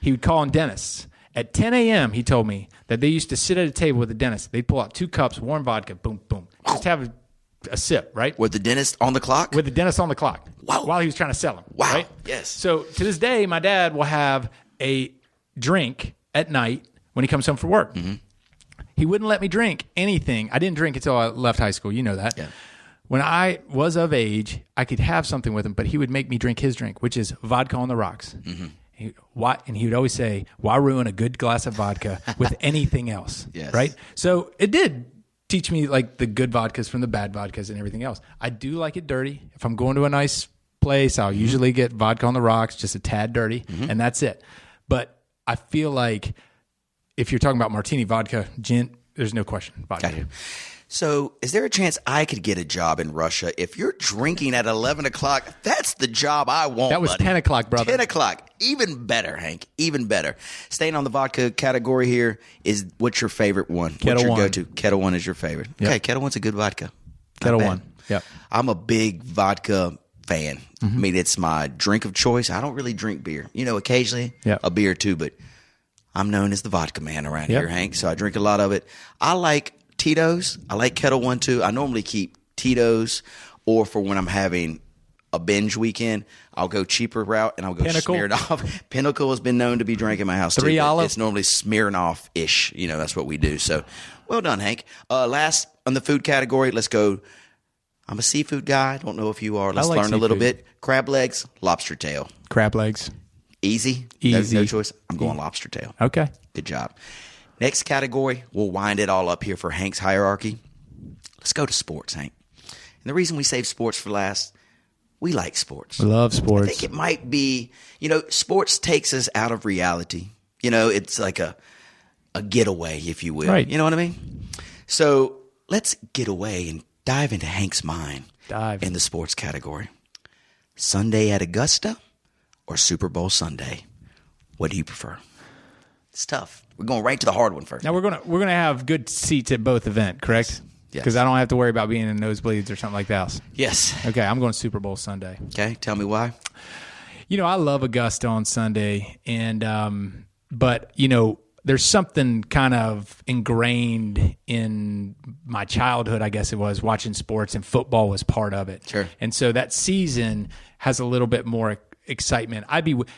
He would call on dentists. At 10 a.m., he told me that they used to sit at a table with the dentist. They'd pull out 2 cups, warm vodka, boom, boom. Just have a sip, right? With the dentist on the clock? With the dentist on the clock. Wow. While he was trying to sell them. Wow. Right? Yes. So to this day, my dad will have a drink at night when he comes home from work. He wouldn't let me drink anything. I didn't drink until I left high school. You know that. Yeah. When I was of age, I could have something with him, but he would make me drink his drink, which is vodka on the rocks. And he would always say, why ruin a good glass of vodka with anything else? Yes. Right? So it did teach me like the good vodkas from the bad vodkas and everything else. I do like it dirty. If I'm going to a nice place, I'll usually get vodka on the rocks, just a tad dirty, and that's it. But I feel like if you're talking about martini, vodka, gin, there's no question. Vodka. Got you. So is there a chance I could get a job in Russia? If you're drinking at 11 o'clock, that's the job I want, That was buddy. 10 o'clock, brother. 10 o'clock. Even better, Hank. Even better. Staying on the vodka category here, what's your favorite one? Kettle what's your One. go-to? Kettle One is your favorite. Yep. Okay, Kettle One's a good vodka. Not Kettle bad. One. Yep. I'm a big vodka fan. I mean, it's my drink of choice. I don't really drink beer. Occasionally Yep. a beer too, but I'm known as the vodka man around Yep. here, Hank. So I drink a lot of it. I like Tito's. I like Kettle One too. I normally keep Tito's, or for when I'm having a binge weekend, I'll go cheaper route and I'll go Pinnacle. Smirnoff. Pinnacle has been known to be drank in my house Three too. but Olive. It's normally Smirnoff-ish. That's what we do. So well done, Hank. Last on the food category, let's go. I'm a seafood guy. I don't know if you are. Let's like learn a little seafood. bit. Crab legs, lobster tail. Crab legs. Easy. Easy. No choice. I'm going lobster tail. Okay. Good job. Next category, we'll wind it all up here for Hank's hierarchy. Let's go to sports, Hank. And the reason we save sports for last, we like sports. We love sports. I think it might be, sports takes us out of reality. It's like a getaway, if you will. Right. You know what I mean? So let's get away and dive into Hank's mind. Dive. In the sports category. Sunday at Augusta or Super Bowl Sunday? What do you prefer? It's tough. We're going right to the hard one first. Now we're gonna have good seats at both events, correct? Yes. Because I don't have to worry about being in nosebleeds or something like that. Yes. Okay, I'm going Super Bowl Sunday. Okay, tell me why. I love Augusta on Sunday, and but there's something kind of ingrained in my childhood, I guess it was, watching sports, and football was part of it. Sure. And so that season has a little bit more excitement.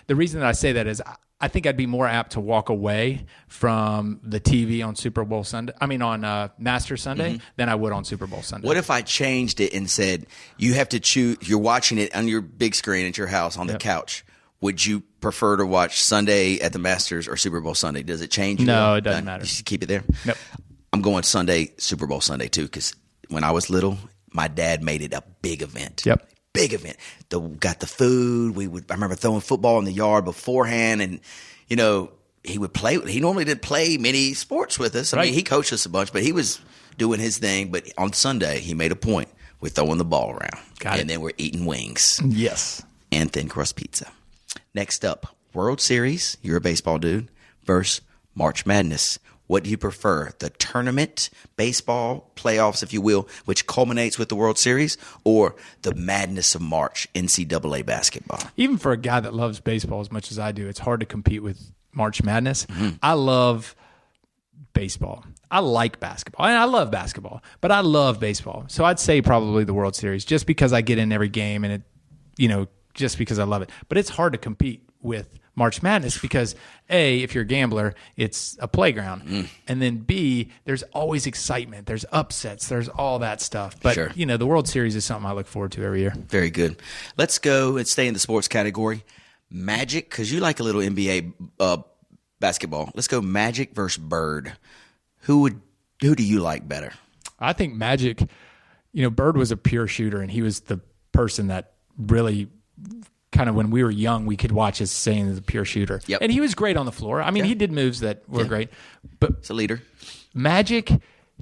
The reason that I say that is I think I'd be more apt to walk away from the TV on Super Bowl Sunday. I mean, on Master Sunday than I would on Super Bowl Sunday. What if I changed it and said you have to choose? You're watching it on your big screen at your house on the couch. Would you prefer to watch Sunday at the Masters or Super Bowl Sunday? Does it change? No, it doesn't matter. You should keep it there. Nope. I'm going Sunday, Super Bowl Sunday too, because when I was little, my dad made it a big event. Yep. Big event. Got the food. I remember throwing football in the yard beforehand, and he would play. He normally didn't play many sports with us. I mean, he coached us a bunch, but he was doing his thing. But on Sunday, he made a point. We're throwing the ball around, and then we're eating wings. Yes. And thin crust pizza. Next up, World Series. You're a baseball dude. Versus March Madness. What do you prefer? The tournament, baseball, playoffs, if you will, which culminates with the World Series, or the madness of March, NCAA basketball? Even for a guy that loves baseball as much as I do, it's hard to compete with March Madness. I love baseball. I like basketball. And I love basketball, but I love baseball. So I'd say probably the World Series, just because I get in every game and just because I love it. But it's hard to compete with March Madness because A, if you're a gambler, it's a playground. And then B, there's always excitement. There's upsets. There's all that stuff. But, the World Series is something I look forward to every year. Very good. Let's go and stay in the sports category. Magic, because you like a little NBA basketball. Let's go Magic versus Bird. Who do you like better? I think Magic, Bird was a pure shooter, and he was the person that really kind of, when we were young, we could watch as saying as a pure shooter. Yep. And he was great on the floor. I mean, he did moves that were great. But it's a leader. Magic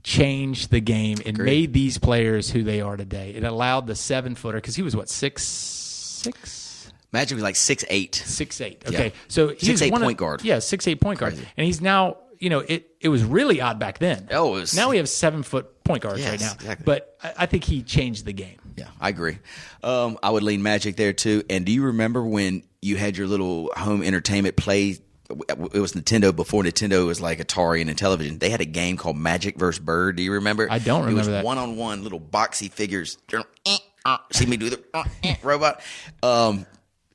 changed the game and made these players who they are today. It allowed the 7-footer, because he was what, 6'6"? Magic was like 6'8". 6'8". Okay. So he's 6'8" point guard. Yeah, 6'8" point guard. And he's now, it was really odd back then. Oh, it was. Now we have 7-foot point guards right now. Exactly. But I think he changed the game. Yeah, I agree. I would lean Magic there too. And do you remember when you had your little home entertainment play? It was Nintendo before Nintendo was like Atari and television. They had a game called Magic vs. Bird. Do you remember? I don't remember that. It was one-on-one little boxy figures. See me do the robot.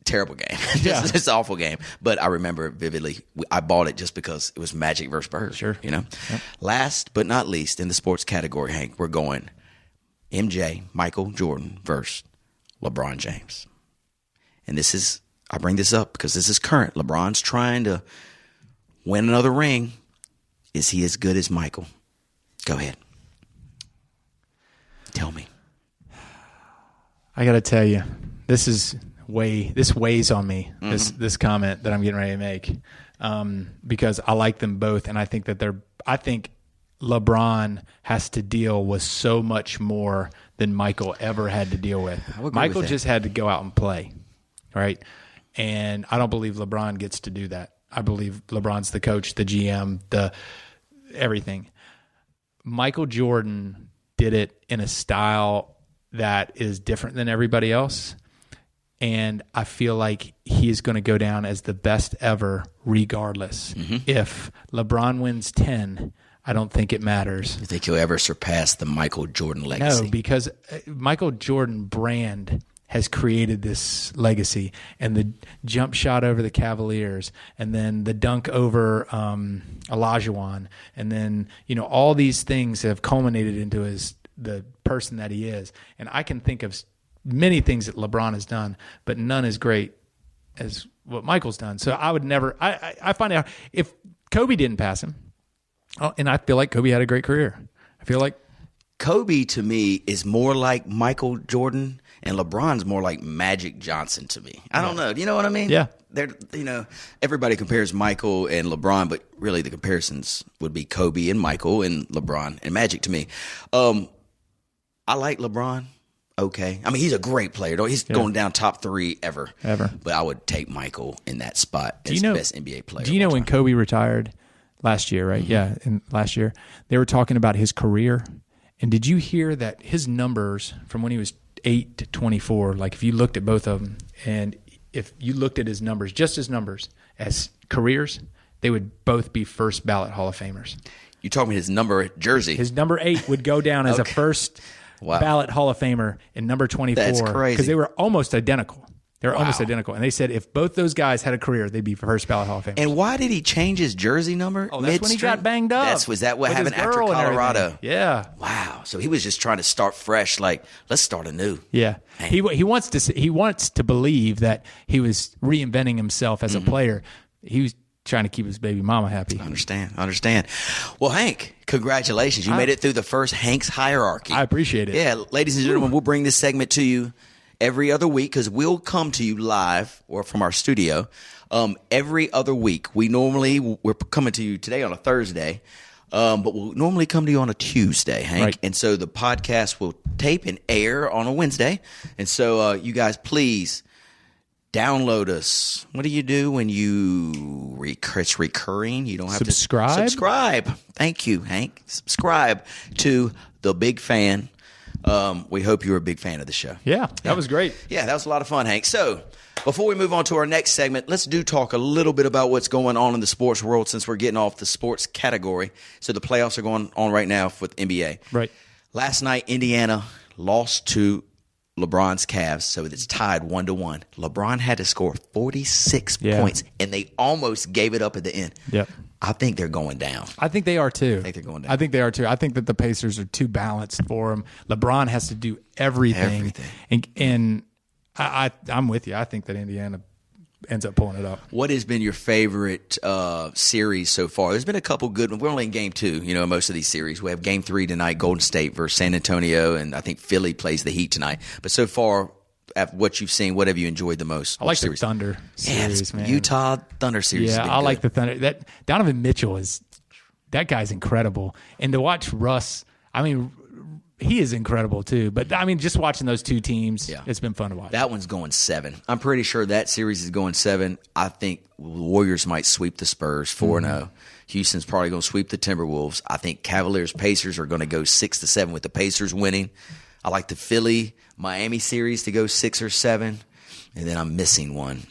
Terrible game. Just an awful game. But I remember it vividly. I bought it just because it was Magic vs. Bird. Sure. Yep. Last but not least, in the sports category, Hank, we're going MJ, Michael Jordan versus LeBron James. And I bring this up because this is current. LeBron's trying to win another ring. Is he as good as Michael? Go ahead. Tell me. I got to tell you, this weighs on me, this comment that I'm getting ready to make, because I like them both, and I think LeBron has to deal with so much more than Michael ever had to deal with. Michael just had to go out and play, right? And I don't believe LeBron gets to do that. I believe LeBron's the coach, the GM, the everything. Michael Jordan did it in a style that is different than everybody else. And I feel like he is going to go down as the best ever regardless. If LeBron wins 10, I don't think it matters. You think he'll ever surpass the Michael Jordan legacy? No, because Michael Jordan brand has created this legacy, and the jump shot over the Cavaliers, and then the dunk over Olajuwon, and then all these things have culminated into the person that he is. And I can think of many things that LeBron has done, but none as great as what Michael's done. So I would never. I find out if Kobe didn't pass him. And I feel like Kobe had a great career. I feel like Kobe to me is more like Michael Jordan, and LeBron's more like Magic Johnson to me. I don't know. Do you know what I mean? Yeah. They're, everybody compares Michael and LeBron, but really the comparisons would be Kobe and Michael and LeBron and Magic to me. I like LeBron. Okay. I mean, he's a great player, though. He's going down top 3 ever. But I would take Michael in that spot as best NBA player. Do you know when Kobe retired? Last year, right? Yeah, last year. They were talking about his career. And did you hear that his numbers from when he was 8 to 24, like if you looked at both of them, and if you looked at his numbers, just his numbers as careers, they would both be first ballot Hall of Famers. You told me his number jersey. His number 8 would go down as a first ballot Hall of Famer, and number 24. That's crazy. Because they were almost identical. They're almost identical. And they said if both those guys had a career, they'd be first ballot Hall of Fame. And why did he change his jersey number? Oh, that's when he got banged up. Was that what with happened his after girl and Colorado? everything. Yeah. Wow. So he was just trying to start fresh. Like, let's start anew. Yeah. He wants to believe that he was reinventing himself as a player. He was trying to keep his baby mama happy. I understand. Well, Hank, congratulations. You made it through the first Hank's hierarchy. I appreciate it. Yeah, ladies and gentlemen, we'll bring this segment to you every other week because we'll come to you live or from our studio every other week. We're coming to you today on a Thursday, but we'll normally come to you on a Tuesday, Hank. Right. And so the podcast will tape and air on a Wednesday. And so you guys, please download us. What do you do when it's recurring? You don't have Subscribe? to subscribe. Thank you, Hank. Subscribe to The Big Fan. We hope you're a big fan of the show. Yeah, that was great. Yeah, that was a lot of fun, Hank. So before we move on to our next segment, let's talk a little bit about what's going on in the sports world since we're getting off the sports category. So the playoffs are going on right now with NBA. Right. Last night, Indiana lost to LeBron's Cavs, so it's tied 1-1. LeBron had to score 46 points, and they almost gave it up at the end. Yep. I think they're going down. I think they are too. I think they're going down. I think they are too. I think that the Pacers are too balanced for him. LeBron has to do everything. And I'm with you. I think that Indiana ends up pulling it up. What has been your favorite series so far? There's been a couple good ones. We're only in game 2, in most of these series. We have game 3 tonight, Golden State versus San Antonio, and I think Philly plays the Heat tonight. But so far, after what you've seen, what have you enjoyed the most? I like the Thunder series, man. Utah Thunder series. Yeah, I like the Thunder. That Donovan Mitchell that guy's incredible. And to watch Russ, I mean, he is incredible too. But I mean, just watching those two teams, it's been fun to watch. That one's going 7. I'm pretty sure that series is going 7. I think the Warriors might sweep the Spurs 4-0. Houston's probably going to sweep the Timberwolves. I think Cavaliers Pacers are going to go 6-7 with the Pacers winning. I like the Philly Miami series to go 6 or 7, and then I'm missing one.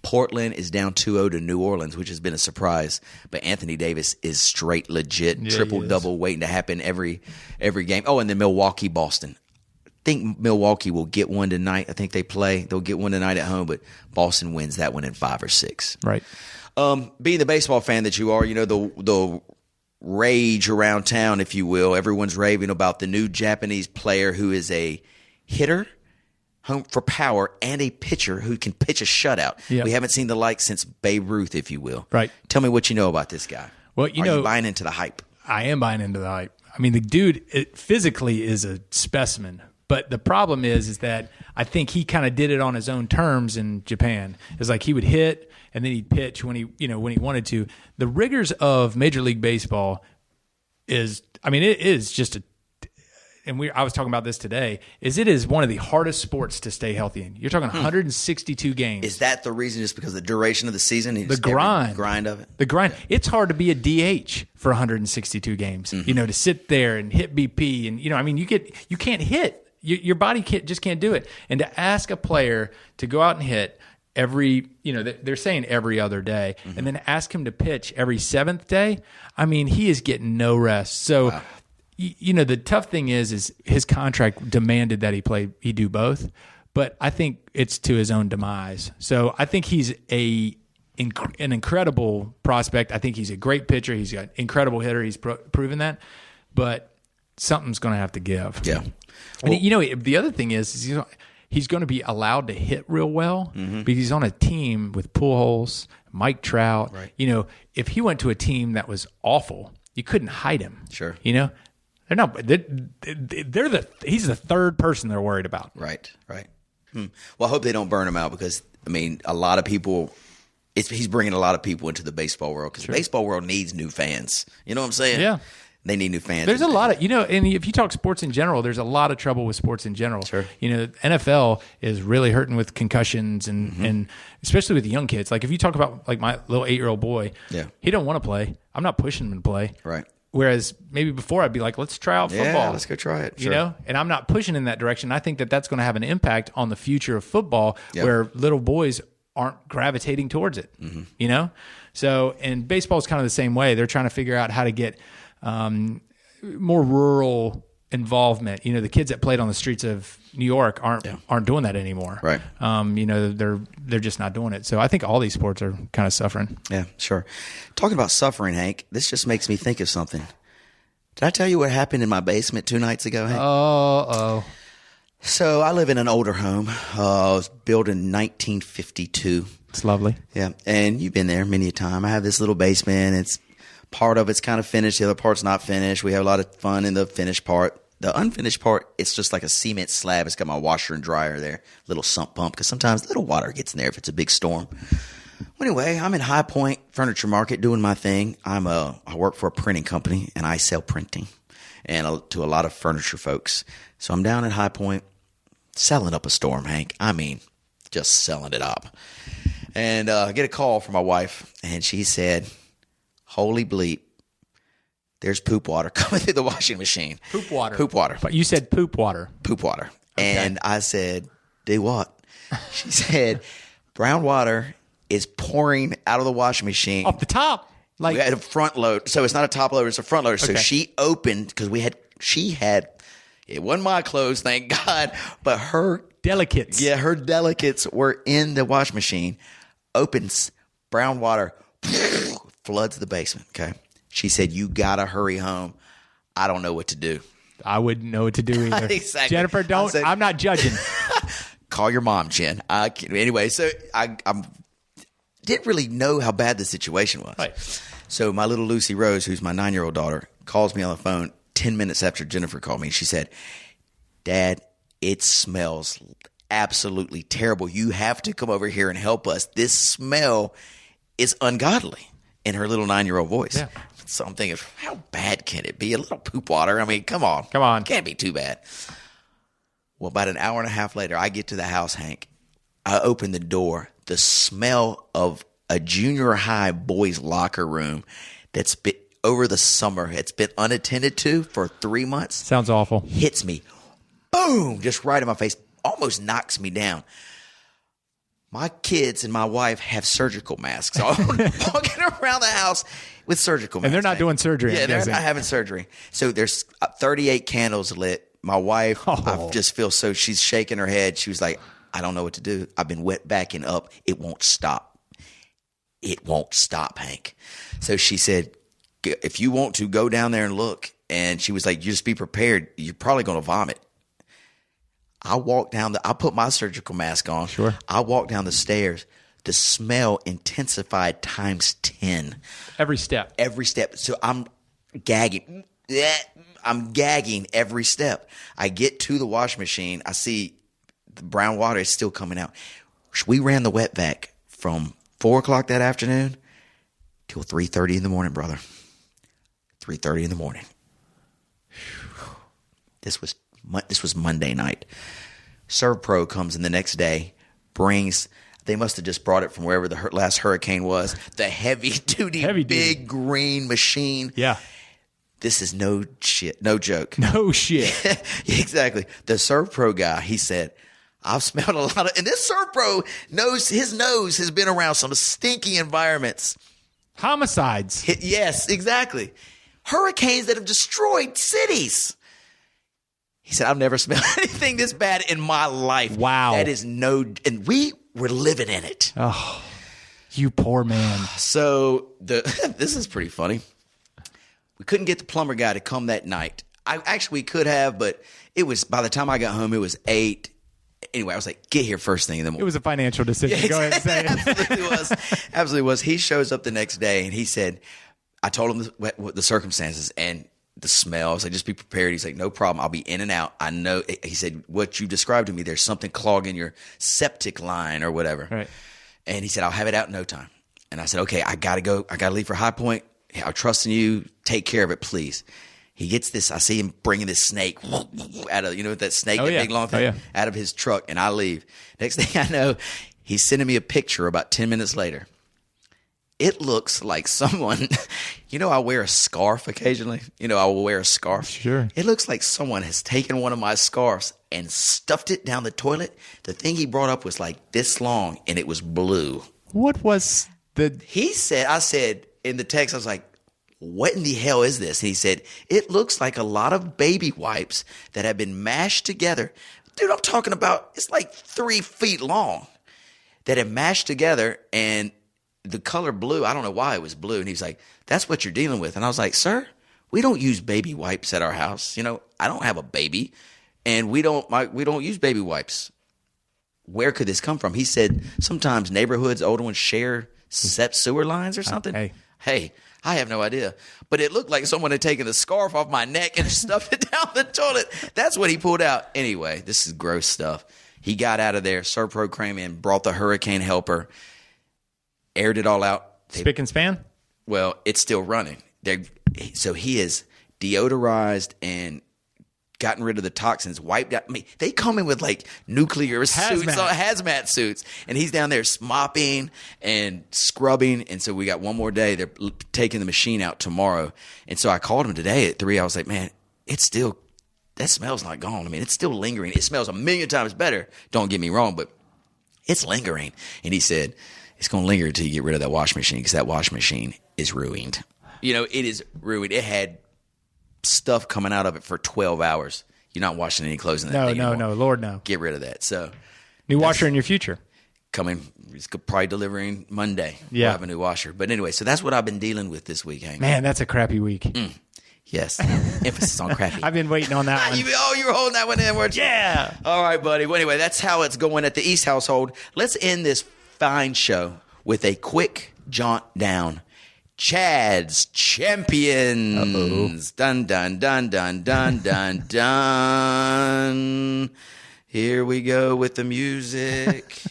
Portland is down 2-0 to New Orleans, which has been a surprise. But Anthony Davis is straight legit, triple-double waiting to happen every game. Oh, and then Milwaukee-Boston. I think Milwaukee will get one tonight. I think they'll get one tonight at home, but Boston wins that one in 5 or 6. Right. Being the baseball fan that you are, the rage around town, if you will. Everyone's raving about the new Japanese player who is a hitter, home for power, and a pitcher who can pitch a shutout. Yep. We haven't seen the like since Babe Ruth, if you will. Right. Tell me what you know about this guy. Well, Are you buying into the hype? I am buying into the hype. I mean, the dude physically is a specimen. But the problem is that I think he kind of did it on his own terms in Japan. It's like he would hit and then he'd pitch when he wanted to. The rigors of Major League Baseball it is just I was talking about this today, it is one of the hardest sports to stay healthy in. You're talking 162 games. Is that the reason, just because of the duration of the season? The grind of it? The grind. It's hard to be a DH for 162 games, to sit there and hit BP. And, you can't hit. Your body just can't do it. And to ask a player to go out and hit every, they're saying every other day, and then ask him to pitch every 7th day, he is getting no rest. So, wow. The tough thing is his contract demanded that he do both, but I think it's to his own demise. So I think he's an incredible prospect. I think he's a great pitcher. He's an incredible hitter. He's proven that, but something's going to have to give. Yeah. Well, and the other thing is he's going to be allowed to hit real well because he's on a team with Pujols, Mike Trout. Right. If he went to a team that was awful, you couldn't hide him. Sure. They're not. He's the third person they're worried about. Right. Well, I hope they don't burn him out because a lot of people. He's bringing a lot of people into the baseball world because the baseball world needs new fans. You know what I'm saying? Yeah. They need new fans. There's a lot of, and if you talk sports in general, there's a lot of trouble with sports in general. Sure. NFL is really hurting with concussions and especially with the young kids. Like if you talk about like my little 8-year-old boy, he don't want to play. I'm not pushing him to play. Right. Whereas maybe before I'd be like, let's try out football. Yeah, let's go try it. Sure. And I'm not pushing in that direction. I think that that's going to have an impact on the future of football where little boys aren't gravitating towards it, So, and baseball is kind of the same way. They're trying to figure out how to get more rural involvement. The kids that played on the streets of New York aren't doing that anymore. Right. They're just not doing it. So I think all these sports are kind of suffering. Yeah, sure. Talking about suffering, Hank, this just makes me think of something. Did I tell you what happened in my basement 2 nights ago, Hank? Oh. So I live in an older home. It was built in 1952. It's lovely. Yeah, and you've been there many a time. I have this little basement. It's part of it's kind of finished. The other part's not finished. We have a lot of fun in the finished part. The unfinished part, it's just like a cement slab. It's got my washer and dryer there, little sump pump, because sometimes little water gets in there if it's a big storm. Well, anyway, I'm in High Point Furniture Market doing my thing. I work for a printing company, and I sell printing and to a lot of furniture folks. So I'm down at High Point selling up a storm, Hank. I mean, just selling it up. And I get a call from my wife, and she said, holy bleep, there's poop water coming through the washing machine. Poop water. Poop water. But you said poop water. Poop water. Okay. And I said, do what? She said, brown water is pouring out of the washing machine. Off the top. We had a front load. So it's not a top loader, it's a front loader. So Okay. she opened, because she had, it wasn't my clothes, thank God, but her Delicates. Yeah, her delicates were in the wash machine. Opens, brown water, floods the basement. Okay. She said, you got to hurry home. I don't know what to do. I wouldn't know what to do either. Exactly. Jennifer, I'm not judging. Call your mom, Jen. Anyway, so I didn't really know how bad the situation was. Right. So my little Lucy Rose, who's my 9-year-old daughter, calls me on the phone 10 minutes after Jennifer called me. She said, Dad, it smells absolutely terrible. You have to come over here and help us. This smell is ungodly, in her little 9-year-old voice. Yeah. So I'm thinking, how bad can it be? A little poop water. I mean, come on. Come on. Can't be too bad. Well, about an hour and a half later, I get to the house, Hank. I open the door. The smell of a junior high boys' locker room that's been over the summer, it's been unattended to for 3 months, Sounds awful. hits me. Boom! Just right in my face. Almost knocks me down. My kids and my wife have surgical masks on, walking around the house with surgical masks. And they're not doing surgery. Yeah, I'm they're guessing. not having surgery. So there's 38 candles lit. My wife, I just feel so, she's shaking her head. She was like, I don't know what to do. I've been wet backing up. It won't stop. It won't stop, Hank. So she said, if you want to, go down there and look. And she was like, just be prepared. You're probably going to vomit. I walked down I put my surgical mask on. Sure. I walked down the stairs. The smell intensified times 10. Every step. Every step. So I'm gagging. I'm gagging every step. I get to the wash machine. I see the brown water is still coming out. We ran the wet vac from 4 o'clock that afternoon till 3:30 in the morning, brother. 3:30 in the morning. This was Monday night. ServPro comes in the next day, brings, they must have just brought it from wherever the last hurricane was, the heavy-duty, big green machine. Yeah. This is no joke. No shit. Exactly. The ServPro guy, he said, I've smelled a lot of, and this ServPro his nose has been around some stinky environments. Homicides. Yes, exactly. Hurricanes that have destroyed cities. He said, I've never smelled anything this bad in my life. Wow. That is and we were living in it. Oh, you poor man. So this is pretty funny. We couldn't get the plumber guy to come that night. We could have, but it was, by the time I got home, it was 8. Anyway, I was like, get here first thing in the morning. It was a financial decision. Go ahead and say it. Absolutely was. Absolutely was. He shows up the next day and he said, I told him the circumstances and the smell. I was like, just be prepared. He's like, no problem. I'll be in and out. I know. He said, what you described to me, there's something clogging your septic line or whatever. Right. And he said, I'll have it out in no time. And I said, okay, I got to go. I got to leave for High Point. I'm trusting you. Take care of it, please. He gets this. I see him bringing this snake out of, that snake, that big long thing, out of his truck. And I leave. Next thing I know, he's sending me a picture about 10 minutes later. It looks like someone, I wear a scarf occasionally. I will wear a scarf. Sure. It looks like someone has taken one of my scarves and stuffed it down the toilet. The thing he brought up was like this long and it was blue. What was I said in the text, I was like, what in the hell is this? And he said, it looks like a lot of baby wipes that have been mashed together. Dude, I'm talking about, it's like 3 feet long that have mashed together, and the color blue, I don't know why it was blue. And he's like, that's what you're dealing with. And I was like, sir, we don't use baby wipes at our house. You know, I don't have a baby, and we don't use baby wipes. Where could this come from? He said, sometimes neighborhoods, older ones share sewer lines or something. Hey, I have no idea. But it looked like someone had taken the scarf off my neck and stuffed it down the toilet. That's what he pulled out. Anyway, this is gross stuff. He got out of there. Serpro came in, brought the hurricane helper, aired it all out. Spick and span? Well, it's still running. So he is deodorized and gotten rid of the toxins, wiped out. I mean, they come in with like nuclear suits, hazmat suits, and he's down there mopping and scrubbing. And so we got one more day. They're taking the machine out tomorrow. And so I called him today at 3. I was like, man, it's still, that smell's not gone. I mean, it's still lingering. It smells a million times better. Don't get me wrong, but it's lingering. And he said, it's going to linger until you get rid of that wash machine, because that wash machine is ruined. You know, it is ruined. It had stuff coming out of it for 12 hours. You're not washing any clothes in that thing anymore. No, Lord, no. Get rid of that. So, new washer in your future. Coming, it's probably delivering Monday. Yeah. We'll have a new washer. But anyway, so that's what I've been dealing with this week, Hank. Man, that's a crappy week. Yes. Emphasis on crappy. I've been waiting on that one. You were holding that one in, weren't you? Yeah. All right, buddy. Well, anyway, that's how it's going at the East household. Let's end this fine show with a quick jaunt down. Chad's Champions. Dun, dun, dun, dun, dun, dun, dun. Here we go with the music.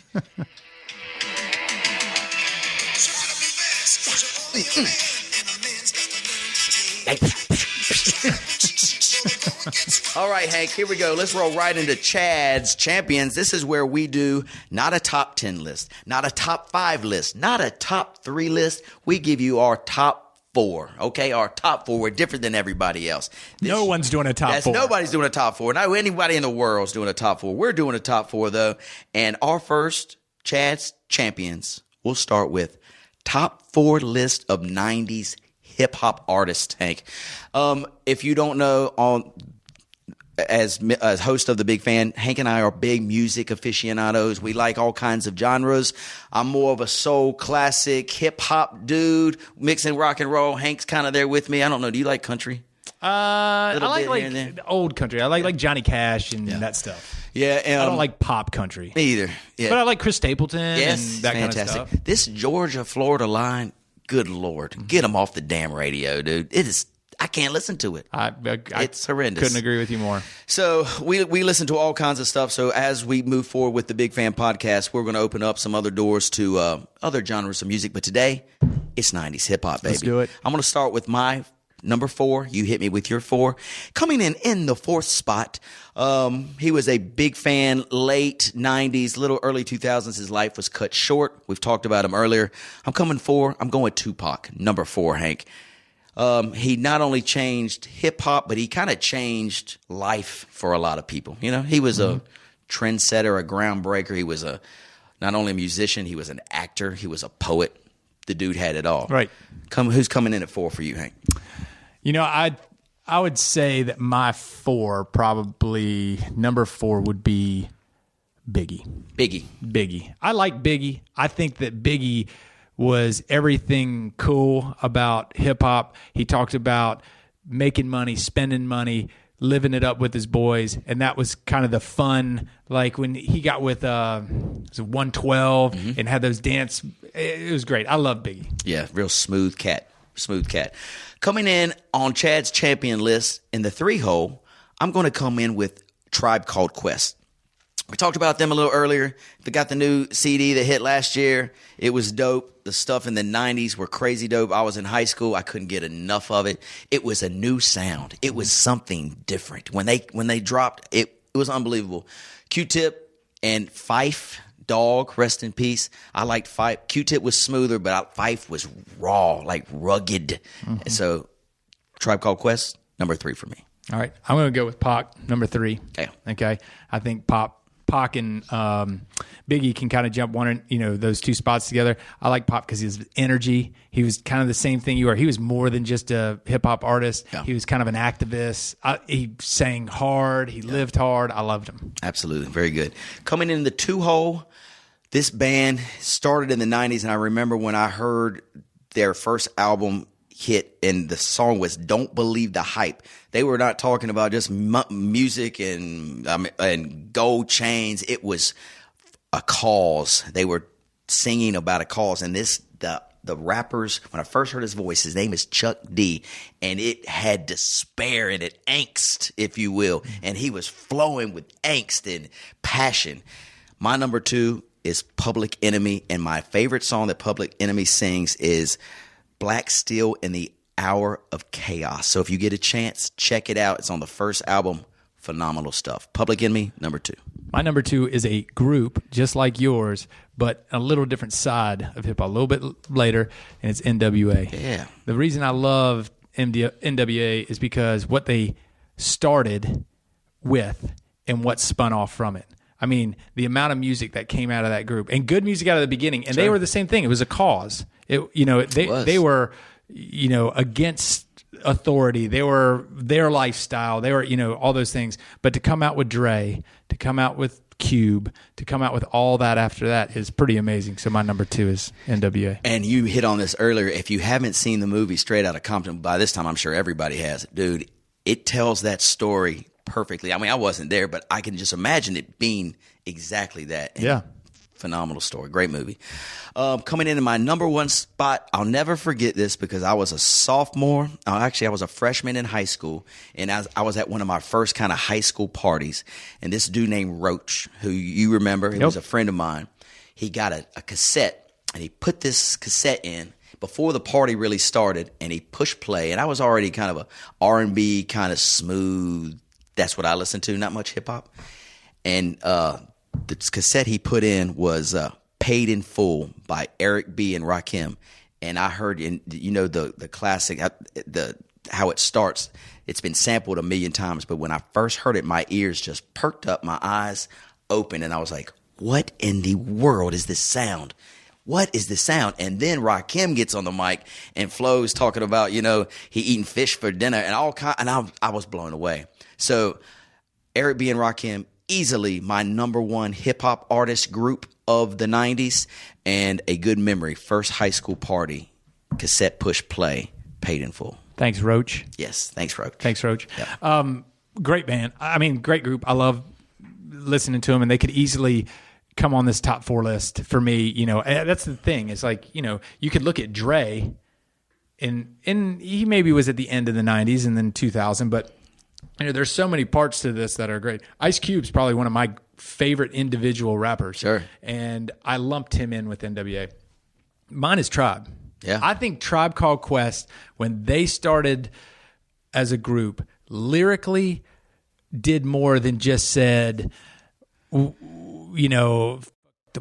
All right, Hank, here we go. Let's roll right into Chad's Champions. This is where we do not a top 10 list, not a top 5 list, not a top 3 list. We give you our top 4, okay? Our top 4. We're different than everybody else. No one's doing a top 4. Nobody's doing a top 4. Not anybody in the world's doing a top 4. We're doing a top 4, though. And our first Chad's Champions, we'll start with top 4 list of 90s hip-hop artists, Hank. If you don't know, as host of The Big Fan, Hank and I are big music aficionados. We like all kinds of genres. I'm more of a soul, classic, hip-hop dude, mixing rock and roll. Hank's kind of there with me. I don't know. Do you like country? I like old country. I like Johnny Cash and that stuff. Yeah. I don't like pop country. Me either. Yeah. But I like Chris Stapleton and that fantastic. kind of stuff. This Georgia-Florida line, good Lord. Get them off the damn radio, dude. It is... I can't listen to it. It's horrendous. Couldn't agree with you more. So we listen to all kinds of stuff. So as we move forward with the Big Fan podcast, we're going to open up some other doors to other genres of music. But today, it's 90s hip-hop, baby. Let's do it. I'm going to start with my number 4. You hit me with your 4. Coming in the 4th spot, he was a big fan, late 90s, little early 2000s. His life was cut short. We've talked about him earlier. I'm going with Tupac, number 4, Hank. He not only changed hip-hop, but he kind of changed life for a lot of people. You know, he was a trendsetter, a groundbreaker. He was not only a musician, he was an actor. He was a poet. The dude had it all. Right. Who's coming in at 4 for you, Hank? You know, I would say that my 4, probably number 4 would be Biggie. Biggie. I like Biggie. I think that Biggie was everything cool about hip-hop. He talked about making money, spending money, living it up with his boys, and that was kind of the fun. Like when he got with 112 and had those dance, it was great. I love Biggie. Yeah, real smooth cat. Coming in on Chad's champion list in the 3-hole, I'm going to come in with Tribe Called Quest. We talked about them a little earlier. They got the new CD that hit last year. It was dope. The stuff in the 90s were crazy dope. I was in high school. I couldn't get enough of it. It was a new sound. It was something different. When they dropped, it was unbelievable. Q-Tip and Fife, Dog, rest in peace. I liked Fife. Q-Tip was smoother, but Fife was raw, like rugged. So Tribe Called Quest, number 3 for me. All right. I'm going to go with Pac, number 3. Okay. I think Pac Pac and Biggie can kind of jump those two spots together. I like Pac because his energy. He was kind of the same thing you are. He was more than just a hip hop artist. Yeah. He was kind of an activist. He sang hard. He lived hard. I loved him. Absolutely. Very good. Coming in the 2-hole, this band started in the 90s, and I remember when I heard their first album hit, and the song was "Don't Believe the Hype." They were not talking about just music and gold chains. It was a cause. They were singing about a cause, and the rappers. When I first heard his voice, his name is Chuck D, and it had despair in it, angst, if you will, and he was flowing with angst and passion. My number 2 is Public Enemy, and my favorite song that Public Enemy sings is Black Steel in the Hour of Chaos. So if you get a chance, check it out. It's on the first album. Phenomenal stuff. Public Enemy, number 2. My number 2 is a group just like yours, but a little different side of hip hop, a little bit later, and it's NWA. Yeah. The reason I love NWA is because what they started with and what spun off from it. I mean, the amount of music that came out of that group, and good music out of the beginning, and they were the same thing. It was a cause. They were, against authority. They were their lifestyle. They were, all those things. But to come out with Dre, to come out with Cube, to come out with all that after that is pretty amazing. So my number 2 is NWA. And you hit on this earlier. If you haven't seen the movie Straight Outta Compton, by this time I'm sure everybody has. Dude, it tells that story perfectly. I mean, I wasn't there, but I can just imagine it being exactly that. And yeah. Phenomenal story. Great movie. Coming in my number 1 spot, I'll never forget this because I was a sophomore. Actually, I was a freshman in high school, and I was at one of my first kind of high school parties. And this dude named Roach, who you remember, he was a friend of mine. He got a cassette, and he put this cassette in before the party really started, and he pushed play. And I was already kind of a R&B, kind of smooth. That's what I listened to, not much hip hop. And the cassette he put in was Paid in Full by Eric B. and Rakim. And I heard, the classic, how it starts. It's been sampled a million times, but when I first heard it, my ears just perked up, my eyes opened, and I was like, what in the world is this sound? What is this sound? And then Rakim gets on the mic, and Flo's talking about, he eating fish for dinner and all kind, and I was blown away. So Eric B. and Rakim, easily my number 1 hip-hop artist group of the 90s, and a good memory. First high school party, cassette push play, Paid in Full. Thanks, Roach. Yes, thanks, Roach. Thanks, Roach. Yeah. Great band. I mean, great group. I love listening to them, and they could easily come on this top 4 list for me. That's the thing. It's like, you could look at Dre, and he maybe was at the end of the 90s and then 2000, but there's so many parts to this that are great. Ice Cube's probably one of my favorite individual rappers. Sure. And I lumped him in with NWA. Mine is Tribe. Yeah. I think Tribe Called Quest, when they started as a group, lyrically did more than just said, the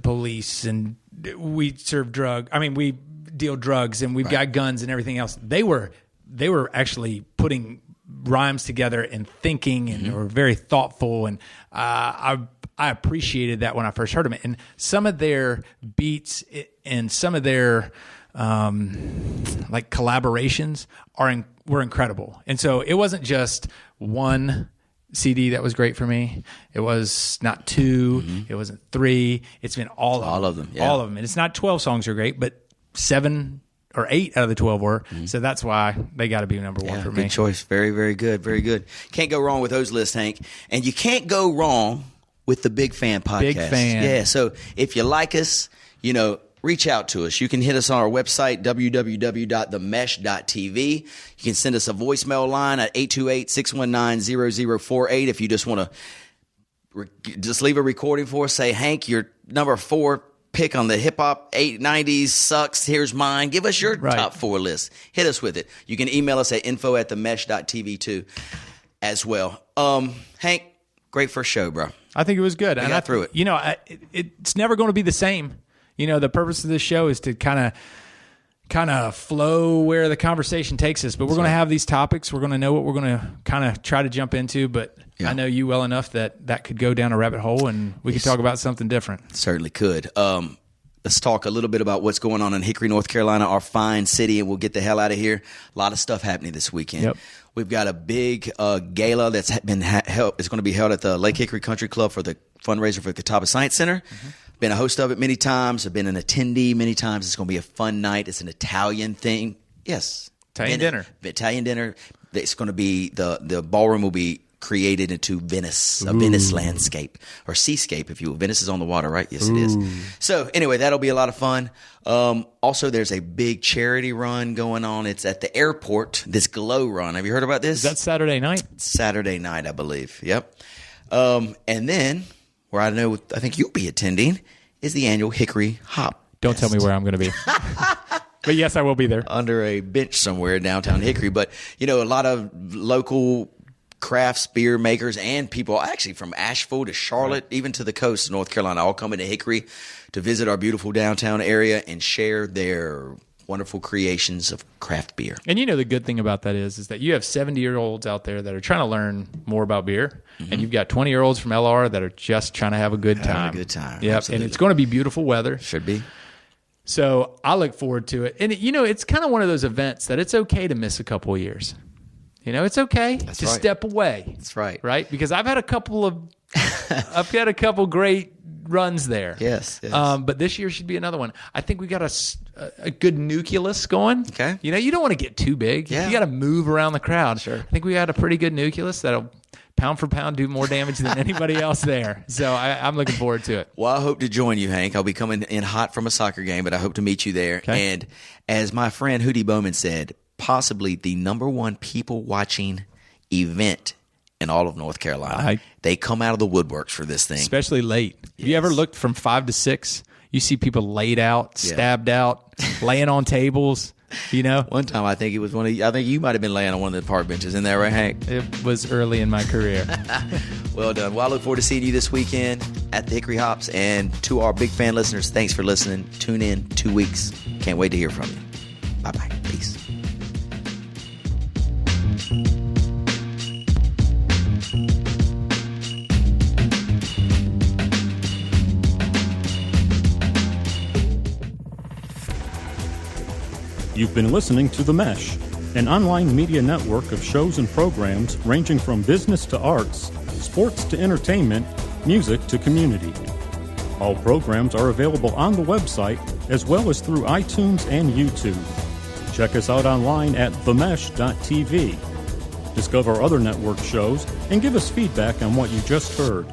police and we serve drugs. I mean, we deal drugs and we've got guns and everything else. They were actually putting rhymes together and thinking and were very thoughtful, and I appreciated that when I first heard them. And some of their beats and some of their collaborations were incredible. And so it wasn't just one CD that was great for me. It was not 2. It wasn't 3. It's been all of them. Yeah. All of them. And it's not 12 songs are great, but 7 or 8 out of the 12 were. So that's why they got to be number 1 for me. Good choice. Very, very good. Very good. Can't go wrong with those lists, Hank. And you can't go wrong with the Big Fan podcast. Big Fan. Yeah. So if you like us, reach out to us. You can hit us on our website, www.themesh.tv. You can send us a voicemail line at 828-619-0048 if you just want to just leave a recording for us. Say, Hank, your number 4 pick on the hip-hop 90s sucks. Here's mine. Give us your top 4 list. Hit us with it. You can email us at info@themesh.tv too as well. Hank, great first show, bro. I think it was good. We got through it. It's never going to be the same. The purpose of this show is to kind of kind of flow where the conversation takes us. But we're going to have these topics. We're going to know what we're going to kind of try to jump into. But I know you well enough that could go down a rabbit hole, and we could talk about something different. Certainly could. Let's talk a little bit about what's going on in Hickory, North Carolina, our fine city, and we'll get the hell out of here. A lot of stuff happening this weekend. Yep. We've got a big gala that's been held. It's going to be held at the Lake Hickory Country Club for the fundraiser for the Catawba Science Center. Been a host of it many times. I've been an attendee many times. It's going to be a fun night. It's an Italian thing. Yes. Italian dinner. Italian dinner. It's going to be the ballroom will be created into Venice, a Venice landscape or seascape, if you will. Venice is on the water, right? Yes, it is. So anyway, that'll be a lot of fun. Also, there's a big charity run going on. It's at the airport, this Glow Run. Have you heard about this? Is that Saturday night? Saturday night, I believe. Yep. And then, where I think you'll be attending, is the annual Hickory Hop Don't Fest. tell me where I'm going to be. But yes, I will be there. Under a bench somewhere in downtown Hickory. But, a lot of local craft beer makers and people actually from Asheville to Charlotte, even to the coast of North Carolina, all coming to Hickory to visit our beautiful downtown area and share their wonderful creations of craft beer. And the good thing about that is that you have 70-year-olds out there that are trying to learn more about beer, and you've got 20-year-olds from LR that are just trying to have a good time. Have a good time. Yep. Absolutely. And it's going to be beautiful weather. Should be. So I look forward to it. And, it's kind of one of those events that it's okay to miss a couple of years. It's okay to right. step away. That's right. Right? Because I've had a couple great runs there. Yes. But this year should be another one. I think we got a good nucleus going. Okay. You don't want to get too big. Yeah. You got to move around the crowd. Sure. I think we got a pretty good nucleus that'll pound for pound do more damage than anybody else there. So I'm looking forward to it. Well, I hope to join you, Hank. I'll be coming in hot from a soccer game, but I hope to meet you there. Okay. And as my friend Hootie Bowman said, possibly the number one people watching event in all of North Carolina. They come out of the woodworks for this thing. Especially late. Have you ever looked from 5 to 6? You see people laid out, stabbed out, laying on tables. One time I think it was I think you might have been laying on one of the park benches. Isn't that right, Hank? It was early in my career. Well done. Well, I look forward to seeing you this weekend at the Hickory Hops. And to our big fan listeners, thanks for listening. Tune in 2 weeks. Can't wait to hear from you. Bye-bye. Peace. You've been listening to The Mesh, an online media network of shows and programs ranging from business to arts, sports to entertainment, music to community. All programs are available on the website as well as through iTunes and YouTube. Check us out online at themesh.tv. Discover other network shows and give us feedback on what you just heard.